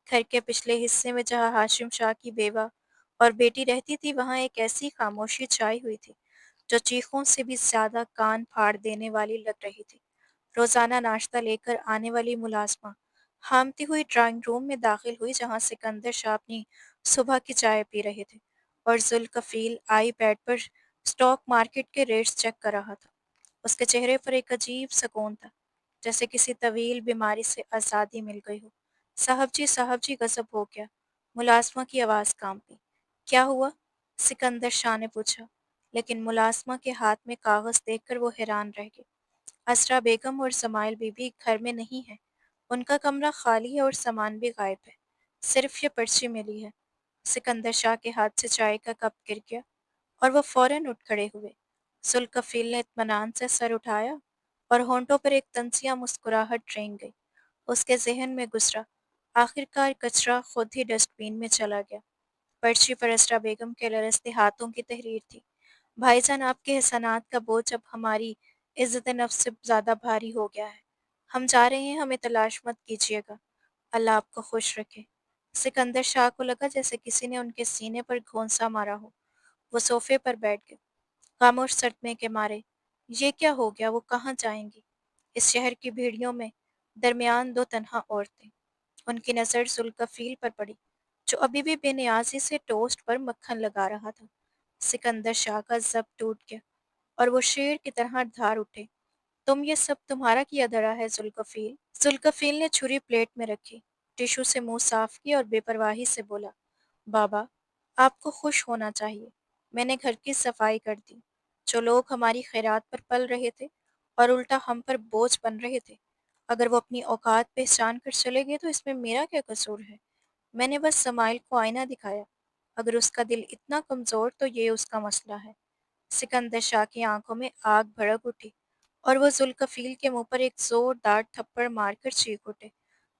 घर के पिछले हिस्से में जहाँ हाशिम शाह की बेवा और बेटी रहती थी, वहाँ एक ऐसी खामोशी छाई हुई थी जो चीखों से भी ज़्यादा कान फाड़ देने वाली लग रही थी। रोज़ाना नाश्ता लेकर आने वाली मुलाज़मा हामती हुई ड्राइंग रूम में दाखिल हुई, जहाँ सिकंदर शाह अपनी सुबह की चाय पी रहे थे और ज़ुल्कफ़ील आईपैड पर स्टॉक मार्केट के रेट्स चेक कर रहा था। उसके चेहरे पर एक अजीब सुकून था, जैसे किसी तवील बीमारी से आज़ादी मिल गई हो। साहब जी गज़ब हो गया। मुलाज़मा की आवाज़ काँपी। क्या हुआ? सिकंदर शाह ने पूछा, लेकिन मुलाज़मा के हाथ में कागज़ देखकर वो हैरान रह गए। असरा बेगम और समाइल बीबी घर में नहीं है। उनका कमरा खाली है और सामान भी गायब है। सिर्फ ये पर्ची मिली है। सिकंदर शाह के हाथ से चाय का कप गिर गया और वो फौरन उठ खड़े हुए। ज़ुल्कफ़ील ने इत्मीनान से सर उठाया और होंठों पर एक तंजिया मुस्कुराहट रेंग गई। उसके ज़हन में गुज़रा, आखिरकार कचरा खुद ही डस्टबिन में चला गया। पर्ची पर असरा बेगम के लरजते हाथों की तहरीर थी। भाईजान, आपके एहसानात का बोझ अब हमारी इज़्ज़त नफ्स से ज़्यादा भारी हो गया है। हम जा रहे हैं, हमें तलाश मत कीजिएगा। अल्लाह आपको खुश रखे। सिकंदर शाह को लगा जैसे किसी ने उनके सीने पर घोंसा मारा हो। वो सोफे पर बैठ गए, खामोश सदमे के मारे। ये क्या हो गया? वो कहाँ जाएंगी? इस शहर की भीड़ियों में दरमियान दो तन्हा औरतें। उनकी नज़र जुल्कफील पर पड़ी, जो अभी भी बेनियाजी से टोस्ट पर मक्खन लगा रहा था। सिकंदर शाह का जब टूट गया और वो शेर की तरह धार उठे। तुम ये सब तुम्हारा किया धरा है जुल्कफील? जुल्कफील ने छुरी प्लेट में रखी, टिश्यू से मुंह साफ किया और बेपरवाही से बोला, बाबा, आपको खुश होना चाहिए। मैंने घर की सफाई कर दी। जो लोग हमारी खैरात पर पल रहे थे और उल्टा हम पर बोझ बन रहे थे, अगर वो अपनी औकात पहचान कर चले गए तो इसमें मेरा क्या कसूर है? मैंने बस समाइल को आईना दिखाया। अगर उसका दिल इतना कमज़ोर तो ये उसका मसला है। सिकंदर शाह की आंखों में आग भड़क उठी और वो जुल्कफील के मुंह पर एक जोरदार थप्पड़ मारकर चीख उठे।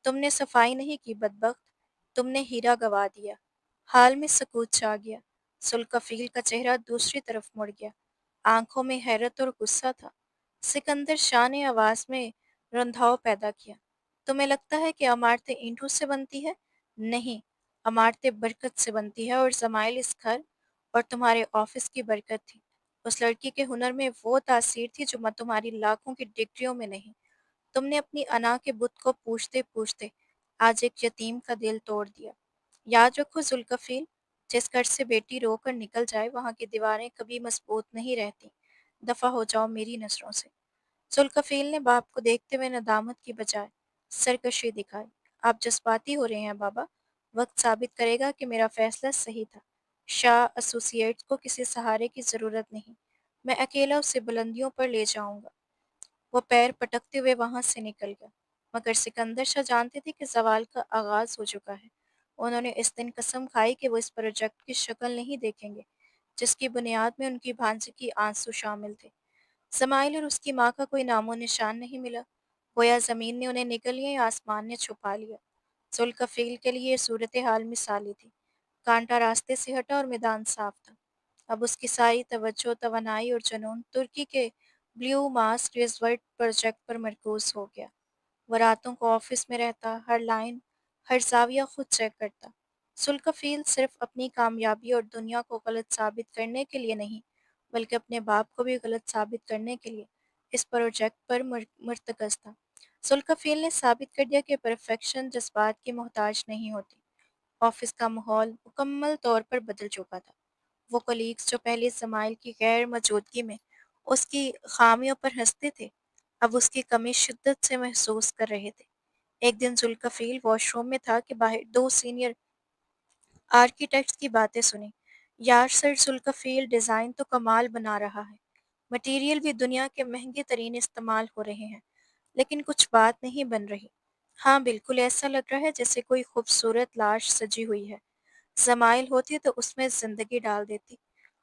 तुमने सफाई नहीं की बदबख्त, तुमने हीरा गवा दिया। हाल में सकूत छा गया। जुल्कफील का चेहरा दूसरी तरफ मुड़ गया, आंखों में हैरत और गुस्सा था। सिकंदर शाह ने आवाज में रंधाव पैदा किया। तुम्हें लगता है कि इमारतें ईंटों से बनती है? नहीं, इमारतें बरकत से बनती है, और जमाइल इस घर और तुम्हारे ऑफिस की बरकत थी। उस लड़की के हुनर में वो तासीर थी जो तुम्हारी लाखों की डिग्रियों में नहीं। तुमने अपनी अना के बुत को पूछते पूछते आज एक यतीम का दिल तोड़ दिया। याद रखो जुल्कफील, जिस घर से बेटी रोकर निकल जाए वहां की दीवारें कभी मजबूत नहीं रहती। दफा हो जाओ मेरी नजरों से। जुल्कफील ने बाप को देखते हुए नदामत की बजाय सरकशी दिखाई। आप जज्बाती हो रहे हैं बाबा। वक्त साबित करेगा कि मेरा फैसला सही था। शाह एसोसिएट्स को किसी सहारे की जरूरत नहीं। मैं अकेला उसे बुलंदियों पर ले जाऊंगा। वो पैर पटकते हुए वहां से निकल गया। मगर सिकंदर शाह जानते थे कि सवाल का आगाज हो चुका है। उन्होंने इस दिन कसम खाई कि वो इस प्रोजेक्ट की शक्ल नहीं देखेंगे जिसकी बुनियाद में उनकी भांजी की आंसू शामिल थे। समाइल और उसकी माँ का कोई नामो निशान नहीं मिला। गोया जमीन ने उन्हें निगल लिया या आसमान ने छुपा लिया। जुल्कफील के लिए ये सूरत हाल मिसाली थी। कांटा रास्ते से हटा और मैदान साफ था। अब उसकी सारी तवज्जो, तवानाई और जुनून तुर्की के ब्लू मास्क रिजर्ट प्रोजेक्ट पर मरकूज हो गया। वो रातों को ऑफिस में रहता, हर लाइन, हर जाविया खुद चेक करता। जुल्कफील सिर्फ अपनी कामयाबी और दुनिया को गलत साबित करने के लिए नहीं, बल्कि अपने बाप को भी गलत साबित करने के लिए इस प्रोजेक्ट पर मरतकज था। जुल्कफील ने साबित कर दिया कि परफेक्शन जज्बात की मोहताज नहीं होती। ऑफिस का माहौल मुकम्मल तौर पर बदल चुका था। वो कलीग्स जो पहले समाइल की गैर मौजूदगी में उसकी खामियों पर हंसते थे, अब उसकी कमी शिद्दत से महसूस कर रहे थे। एक दिन जुल्कफील वॉशरूम में था कि बाहर दो सीनियर आर्किटेक्ट्स की बातें सुनी। यार सर, जुल्कफील डिज़ाइन तो कमाल बना रहा है। मटेरियल भी दुनिया के महंगे तरीन इस्तेमाल हो रहे हैं, लेकिन कुछ बात नहीं बन रही। हाँ, बिल्कुल ऐसा लग रहा है जैसे कोई खूबसूरत लाश सजी हुई है। ज़माइल होती तो उसमें ज़िंदगी डाल देती।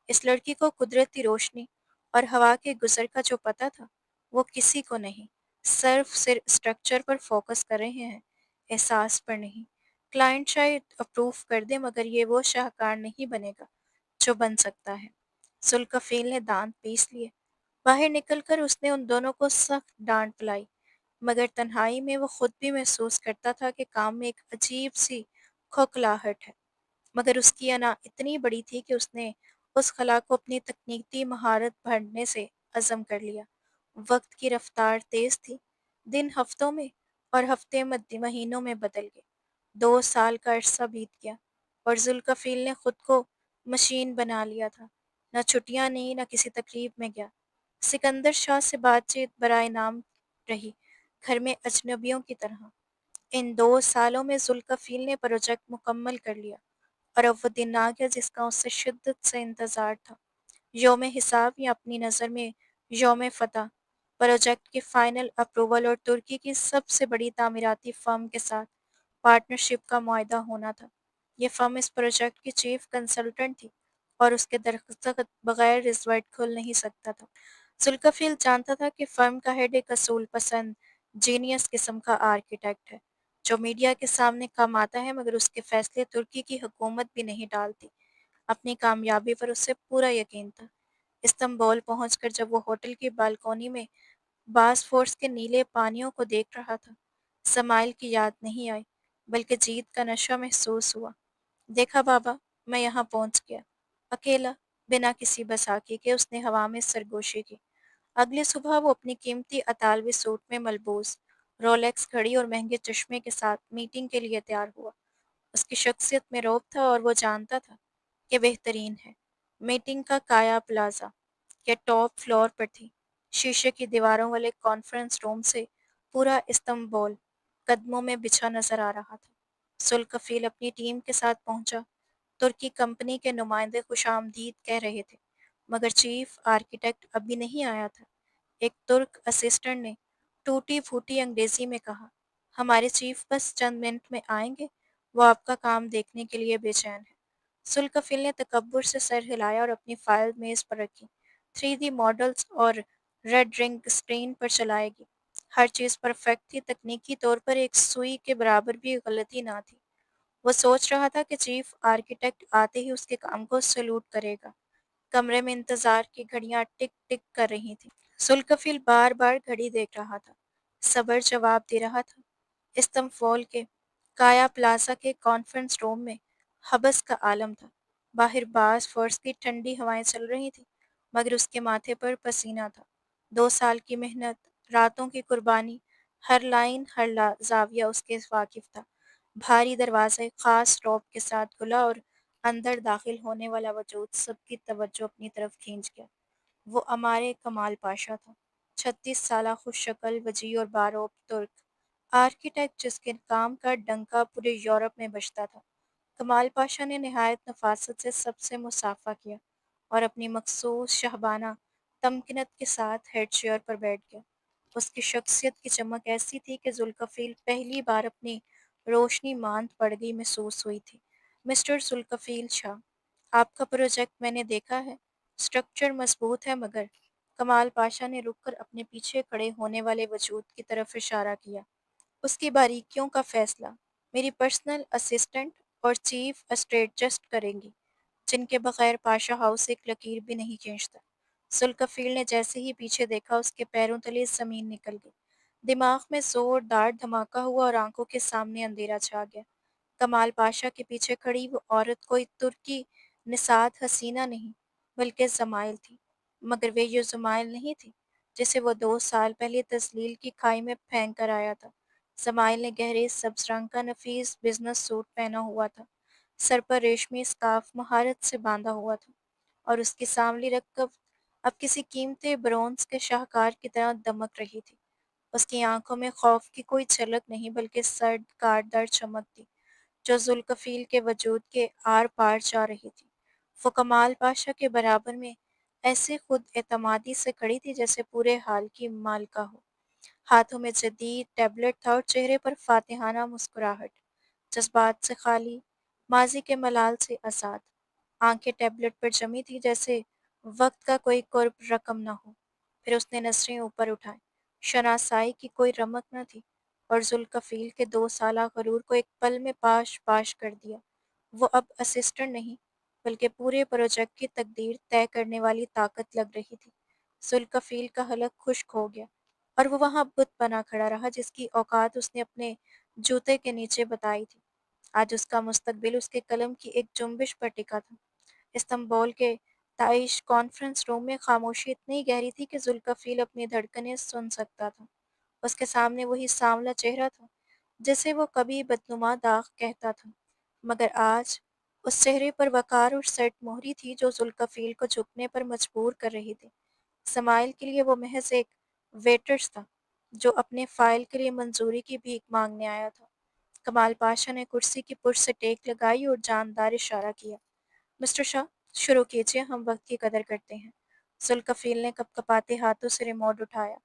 इस लड़की को कुदरती रोशनी और हवा के गुज़र का जो पता था, वो किसी को नहीं। सिर्फ स्ट्रक्चर पर फोकस कर रहे हैं, एहसास पर नहीं। क्लाइंट शायद अप्रूव कर दे, मगर ये वो शाहकार नहीं बनेगा जो बन सकता है। जुल्कफील ने दांत पीस लिए। बाहर निकलकर उसने उन दोनों को सख्त डांट पिलाई, मगर तन्हाई में वो खुद भी महसूस करता था कि काम में एक अजीब सी खोखलाहट है। मगर उसकी अना इतनी बड़ी थी कि उसने उस खला को अपनी तकनीकी महारत बढ़ने से अज़म कर लिया। वक्त की रफ्तार तेज थी। दिन हफ्तों में और हफ्ते महीनों में बदल गए। 2 साल का अरसा बीत गया और जुल्कफील ने खुद को मशीन बना लिया था। न छुट्टियां नहीं, न किसी तकरीब में गया। सिकंदर शाह से बातचीत बराए नाम रही, घर में अजनबियों की तरह। इन 2 सालों में जुल्कफील ने प्रोजेक्ट मुकम्मल कर लिया और अब वो दिन आ गया जिसका उसे शिद्दत से इंतज़ार था। यौम हिसाब या अपनी नज़र में यौम फ़तह। प्रोजेक्ट की फ़ाइनल अप्रूवल और तुर्की की सबसे बड़ी तामीराती फ़र्म के साथ पार्टनरशिप का मुआहदा होना था। ये फ़र्म इस प्रोजेक्ट की चीफ कंसल्टेंट थी और उसके दस्तखत बगैर रिजल्ट खुल नहीं सकता था। जुल्कफील जानता था कि फ़र्म का हेड एक असूल पसंद, जीनियस किस्म का आर्किटेक्ट है, जो मीडिया के सामने कम आता है, मगर उसके फैसले तुर्की की हुकूमत भी नहीं टालती। अपनी कामयाबी पर उसे पूरा यकीन था। इस्तांबुल पहुंचकर जब वो होटल की बालकोनी में बासफोर्स के नीले पानियों को देख रहा था, समाइल की याद नहीं आई, बल्कि जीत का नशा महसूस हुआ। देखा बाबा, मैं यहाँ पहुंच गया, अकेला, بنا کسی بساکی کے اس نے ہوا میں سرگوشی کی۔ اگلی صبح وہ اپنی قیمتی اطالوی سوٹ میں ملبوس، رولیکس گھڑی اور مہنگے چشمے کے ساتھ میٹنگ کے لیے تیار ہوا۔ اس کی شخصیت میں رعب تھا اور وہ جانتا تھا کہ بہترین ہے۔ میٹنگ کا کایا پلازا کے ٹاپ فلور پر تھی۔ شیشے کی دیواروں والے کانفرنس روم سے پورا استنبول قدموں میں بچھا نظر آ رہا تھا۔ سلکفیل اپنی ٹیم کے ساتھ پہنچا۔ ترکی کمپنی کے نمائندے خوش آمدید کہہ رہے تھے، مگر چیف آرکیٹیکٹ ابھی نہیں آیا تھا۔ ایک ترک اسسٹنٹ نے ٹوٹی پھوٹی انگریزی میں کہا، ہمارے چیف بس چند منٹ میں آئیں گے، وہ آپ کا کام دیکھنے کے لیے بے چین ہے۔ سلکفیل نے تکبر سے سر ہلایا اور اپنی فائل میز پر رکھی۔ 3D ماڈلز اور ریڈ رنگ اسکرین پر چلائے گی۔ ہر چیز پرفیکٹ تھی، تکنیکی طور پر ایک سوئی کے برابر بھی غلطی نہ تھی۔ وہ سوچ رہا تھا کہ چیف آرکیٹیکٹ آتے ہی اس کے کام کو سلوٹ کرے گا۔ کمرے میں انتظار کی گھڑیاں ٹک ٹک کر رہی تھیں۔ سلکفیل بار بار گھڑی دیکھ رہا تھا، صبر جواب دے رہا تھا۔ استنبول کے کایا پلازا کے کانفرنس روم میں حبس کا عالم تھا۔ باہر باز فرش کی ٹھنڈی ہوائیں چل رہی تھیں، مگر اس کے ماتھے پر پسینہ تھا۔ 2 سال کی محنت، راتوں کی قربانی، ہر لائن ہر زاویہ اس کے واقف تھا۔ بھاری دروازے خاص روپ کے ساتھ کھلا اور اندر داخل ہونے والا وجود سب کی توجہ اپنی طرف کھینچ گیا۔ وہ امارِ کمال پاشا تھا، 36 سالہ خوش شکل وجیح اور باروب ترک آرکیٹیکٹ جس کے کام کا ڈنکا پورے یورپ میں بجتا تھا۔ کمال پاشا نے نہایت نفاست سے سب سے مصافحہ کیا اور اپنی مخصوص شاہبانہ تمکنت کے ساتھ ہیڈ چیئر پر بیٹھ گیا۔ اس کی شخصیت کی چمک ایسی تھی کہ ذوالکفیل پہلی بار اپنی روشنی ماند پڑ گئی محسوس ہوئی تھی۔ مسٹر ذوالکفیل شاہ، آپ کا پروجیکٹ میں نے دیکھا ہے، اسٹرکچر مضبوط ہے، مگر کمال پاشا نے رک کر اپنے پیچھے کھڑے ہونے والے وجود کی طرف اشارہ کیا۔ اس کی باریکیوں کا فیصلہ میری پرسنل اسسٹنٹ اور چیف اسٹریٹجسٹ کریں گی، جن کے بغیر پاشا ہاؤس ایک لکیر بھی نہیں کھینچتا۔ ذوالکفیل نے جیسے ہی پیچھے دیکھا اس کے پیروں تلے زمین نکل گئی۔ دماغ میں زوردار دھماکہ ہوا اور آنکھوں کے سامنے اندھیرا چھا گیا۔ کمال پاشا کے پیچھے کھڑی وہ عورت کوئی ترکی نژاد حسینہ نہیں بلکہ زمائل تھی، مگر وہ یہ زمائل نہیں تھی جسے وہ 2 سال پہلے تذلیل کی کھائی میں پھینک کر آیا تھا۔ زمائل نے گہرے سبز رنگ کا نفیس بزنس سوٹ پہنا ہوا تھا، سر پر ریشمی اسکارف مہارت سے باندھا ہوا تھا، اور اس کی سانولی رکب اب کسی قیمتی برونز کے شاہکار کی طرح دمک رہی تھی۔ اس کی آنکھوں میں خوف کی کوئی جھلک نہیں بلکہ سرد کاردر چمک تھی، جو ذوالکفیل کے وجود کے آر پار جا رہی تھی۔ وہ کمال پاشا کے برابر میں ایسے خود اعتمادی سے کھڑی تھی جیسے پورے حال کی مالکہ ہو۔ ہاتھوں میں جدید ٹیبلٹ تھا اور چہرے پر فاتحانہ مسکراہٹ، جذبات سے خالی، ماضی کے ملال سے آزاد۔ آنکھیں ٹیبلٹ پر جمی تھی جیسے وقت کا کوئی قرب رقم نہ ہو۔ پھر اس نے نظریں اوپر اٹھائیں۔ شناسائی کی کوئی رمق نہ تھی اور ذوالکفیل کے 2 سالہ غرور کو ایک پل میں پاش پاش کر دیا۔ وہ اب اسسٹنٹ نہیں بلکہ پورے پروجیکٹ کی تقدیر طے کرنے والی طاقت لگ رہی تھی۔ ذوالکفیل کا حلق خشک ہو گیا اور وہ وہاں بت بنا کھڑا رہا جس کی اوقات اس نے اپنے جوتے کے نیچے بتائی تھی۔ آج اس کا مستقبل اس کے قلم کی ایک جنبش پر ٹکا تھا۔ استنبول کے تعیش کانفرنس روم میں خاموشی اتنی گہری تھی کہ ذوالکفیل اپنی دھڑکنیں سن سکتا تھا۔ اس کے سامنے وہی سانولا چہرہ تھا جسے وہ کبھی بدنما داغ کہتا تھا، مگر آج اس چہرے پر وقار اور سرد مہری تھی جو ذوالکفیل کو جھکنے پر مجبور کر رہی تھی۔ سمائل کے لیے وہ محض ایک ویٹرز تھا جو اپنے فائل کے لیے منظوری کی بھیک مانگنے آیا تھا۔ کمال پاشا نے کرسی کی پشت سے ٹیک لگائی اور جاندار اشارہ کیا، مسٹر شاہ، شروع کیجئے، ہم وقت کی قدر کرتے ہیں۔ ذوالکفیل نے کپ کپاتے ہاتھوں سے ریموٹ اٹھایا۔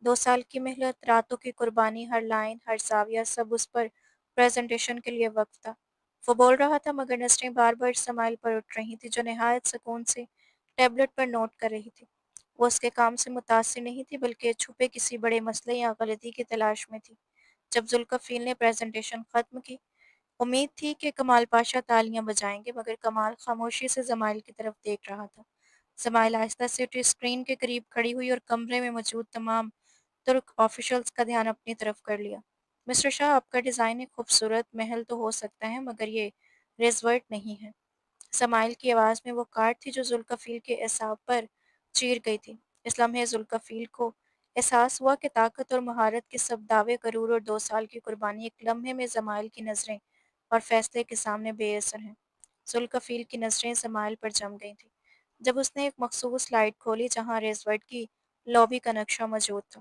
2 سال کی محنت، راتوں کی قربانی، ہر لائن ہر زاویہ سب اس پر پریزنٹیشن کے لیے وقف تھا۔ وہ بول رہا تھا مگر نظریں بار بار سمائل پر اٹھ رہی تھیں جو نہایت سکون سے ٹیبلٹ پر نوٹ کر رہی تھی۔ وہ اس کے کام سے متاثر نہیں تھی بلکہ چھپے کسی بڑے مسئلے یا غلطی کی تلاش میں تھی۔ جب ذوالکفیل نے پریزنٹیشن ختم کی، امید تھی کہ کمال پاشا تالیاں بجائیں گے، مگر کمال خاموشی سے زمائل کی طرف دیکھ رہا تھا۔ زمائل آہستہ سے اٹھی، اسکرین کے قریب کھڑی ہوئی اور کمرے میں موجود تمام ترک آفیشلز کا دھیان اپنی طرف کر لیا۔ مسٹر شاہ، آپ کا ڈیزائن ایک خوبصورت محل تو ہو سکتا ہے مگر یہ ریزورٹ نہیں ہے۔ سماعل کی آواز میں وہ کاٹ تھی جو ذوالکفیل کے اعصاب پر چیر گئی تھی۔ اس لمحے ذوالکفیل کو احساس ہوا کہ طاقت اور مہارت کے سب دعوے کرور اور 2 سال کی قربانی ایک لمحے میں زمائل کی نظریں اور فیصلے کے سامنے بے اثر ہیں۔ ذوالکفیل کی نظریں زمائل پر جم گئی تھیں جب اس نے ایک مخصوص لائٹ کھولی جہاں ریزورٹ کی لابی کا نقشہ موجود تھا۔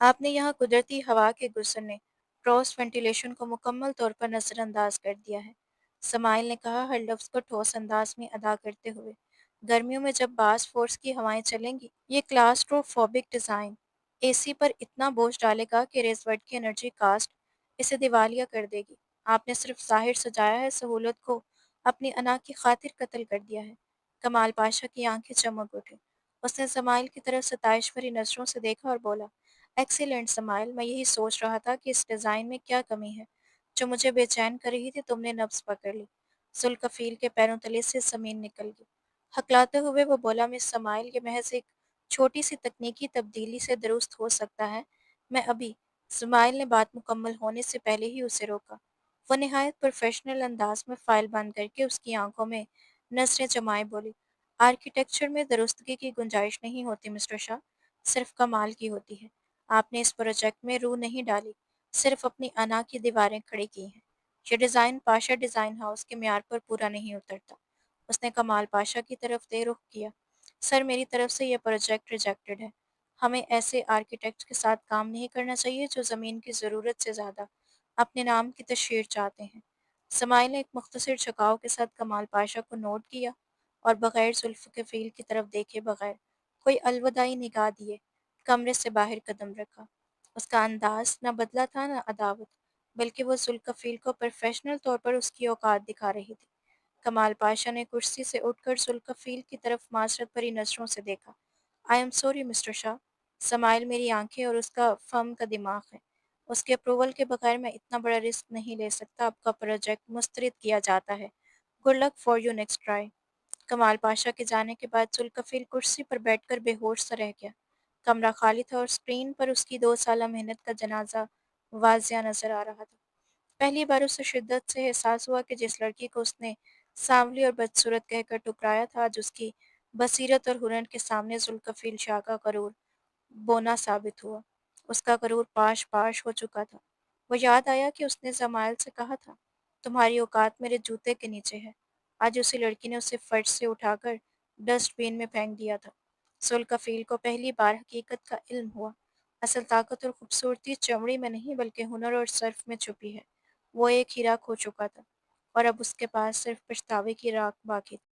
آپ نے یہاں قدرتی ہوا کے گزرنے، کراس وینٹیلیشن کو مکمل طور پر نظر انداز کر دیا ہے، سمائل نے کہا ہر لفظ کو ٹھوس انداز میں ادا کرتے ہوئے۔ گرمیوں میں جب باس فورس کی ہوائیں چلیں گی، یہ کلاسٹروفوبک ڈیزائن اے سی پر اتنا بوجھ ڈالے گا کہ ریزورٹ کی انرجی کاسٹ اسے دیوالیہ کر دے گی۔ آپ نے صرف ظاہر سجایا ہے، سہولت کو اپنی انا کی خاطر قتل کر دیا ہے۔ کمال پاشا کی آنکھیں چمک اٹھیں۔ اس نے سمائل کی طرف ستائش بھری نظروں سے دیکھا اور بولا، ایکسیلنٹ سمائل، میں یہی سوچ رہا تھا کہ اس ڈیزائن میں کیا کمی ہے جو مجھے بے چین کر رہی تھی، تم نے نبض پکڑ لی۔ ذوالکفیل کے پیروں تلے سے زمین نکل گئی۔ ہکلاتے ہوئے وہ بولا، مس سمائل، یہ محض ایک چھوٹی سی تکنیکی تبدیلی سے درست ہو سکتا ہے، میں ابھی… سمائل نے بات مکمل ہونے سے پہلے ہی اسے روکا۔ وہ نہایت پروفیشنل انداز میں فائل بند کر کے اس کی آنکھوں میں نظریں جمائے بولی، آرکیٹیکچر میں درستگی کی گنجائش نہیں ہوتی مسٹر شاہ، صرف کمال کی ہوتی ہے۔ آپ نے اس پروجیکٹ میں روح نہیں ڈالی، صرف اپنی انا کی دیواریں کھڑی کی ہیں۔ یہ ڈیزائن پاشا ڈیزائن ہاؤس کے معیار پر پورا نہیں اترتا۔ اس نے کمال پاشا کی طرف دے رخ کیا۔ سر، میری طرف سے یہ پروجیکٹ ریجیکٹڈ ہے۔ ہمیں ایسے آرکیٹیکٹ کے ساتھ کام نہیں کرنا چاہیے جو زمین کی ضرورت سے زیادہ اپنے نام کی تشہیر چاہتے ہیں۔ سمائل نے ایک مختصر جھکاؤ کے ساتھ کمال پاشا کو نوٹ کیا اور بغیر ذوالفقار کی طرف دیکھے بغیر کوئی الوداعی نگاہ دیے کمرے سے باہر قدم رکھا۔ اس کا انداز نہ بدلا تھا نہ عداوت، بلکہ وہ ذوالکفیل کو پروفیشنل طور پر اس کی اوقات دکھا رہی تھی۔ کمال پاشا نے کرسی سے اٹھ کر ذوالکفیل کی طرف معذرت بھری نظروں سے دیکھا۔ I am sorry Mr Shah, smile میری آنکھیں اور اس کا فم کا دماغ ہے۔ اس کے اپروول کے بغیر میں اتنا بڑا رسک نہیں لے سکتا۔ آپ کا پروجیکٹ مسترد کیا جاتا ہے۔ Good luck for your next try. Kamal Pasha کے جانے کے بعد ذوالکفیل کرسی پر بیٹھ کر بے ہوش سا رہ گیا۔ کمرہ خالی تھا اور اسکرین پر اس کی 2 سالہ محنت کا جنازہ واضح نظر آ رہا تھا۔ پہلی بار اسے شدت سے احساس ہوا کہ جس لڑکی کو اس نے سانولی اور بدصورت کہہ کر ٹکرایا تھا، آج اس کی بصیرت اور ہنر کے سامنے ذوالکفیل شاہ کا غرور بونا ثابت ہوا۔ اس کا غرور پاش پاش ہو چکا تھا۔ وہ یاد آیا کہ اس نے زمائل سے کہا تھا، تمہاری اوقات میرے جوتے کے نیچے ہے۔ آج اسی لڑکی نے اسے فرش سے اٹھا کر ڈسٹ بین میں پھینک دیا تھا۔ ذوالکفیل کو پہلی بار حقیقت کا علم ہوا۔ اصل طاقت اور خوبصورتی چمڑی میں نہیں بلکہ ہنر اور صرف میں چھپی ہے۔ وہ ایک ہیرا کھو چکا تھا اور اب اس کے پاس صرف پچھتاوے کی راکھ باقی تھی۔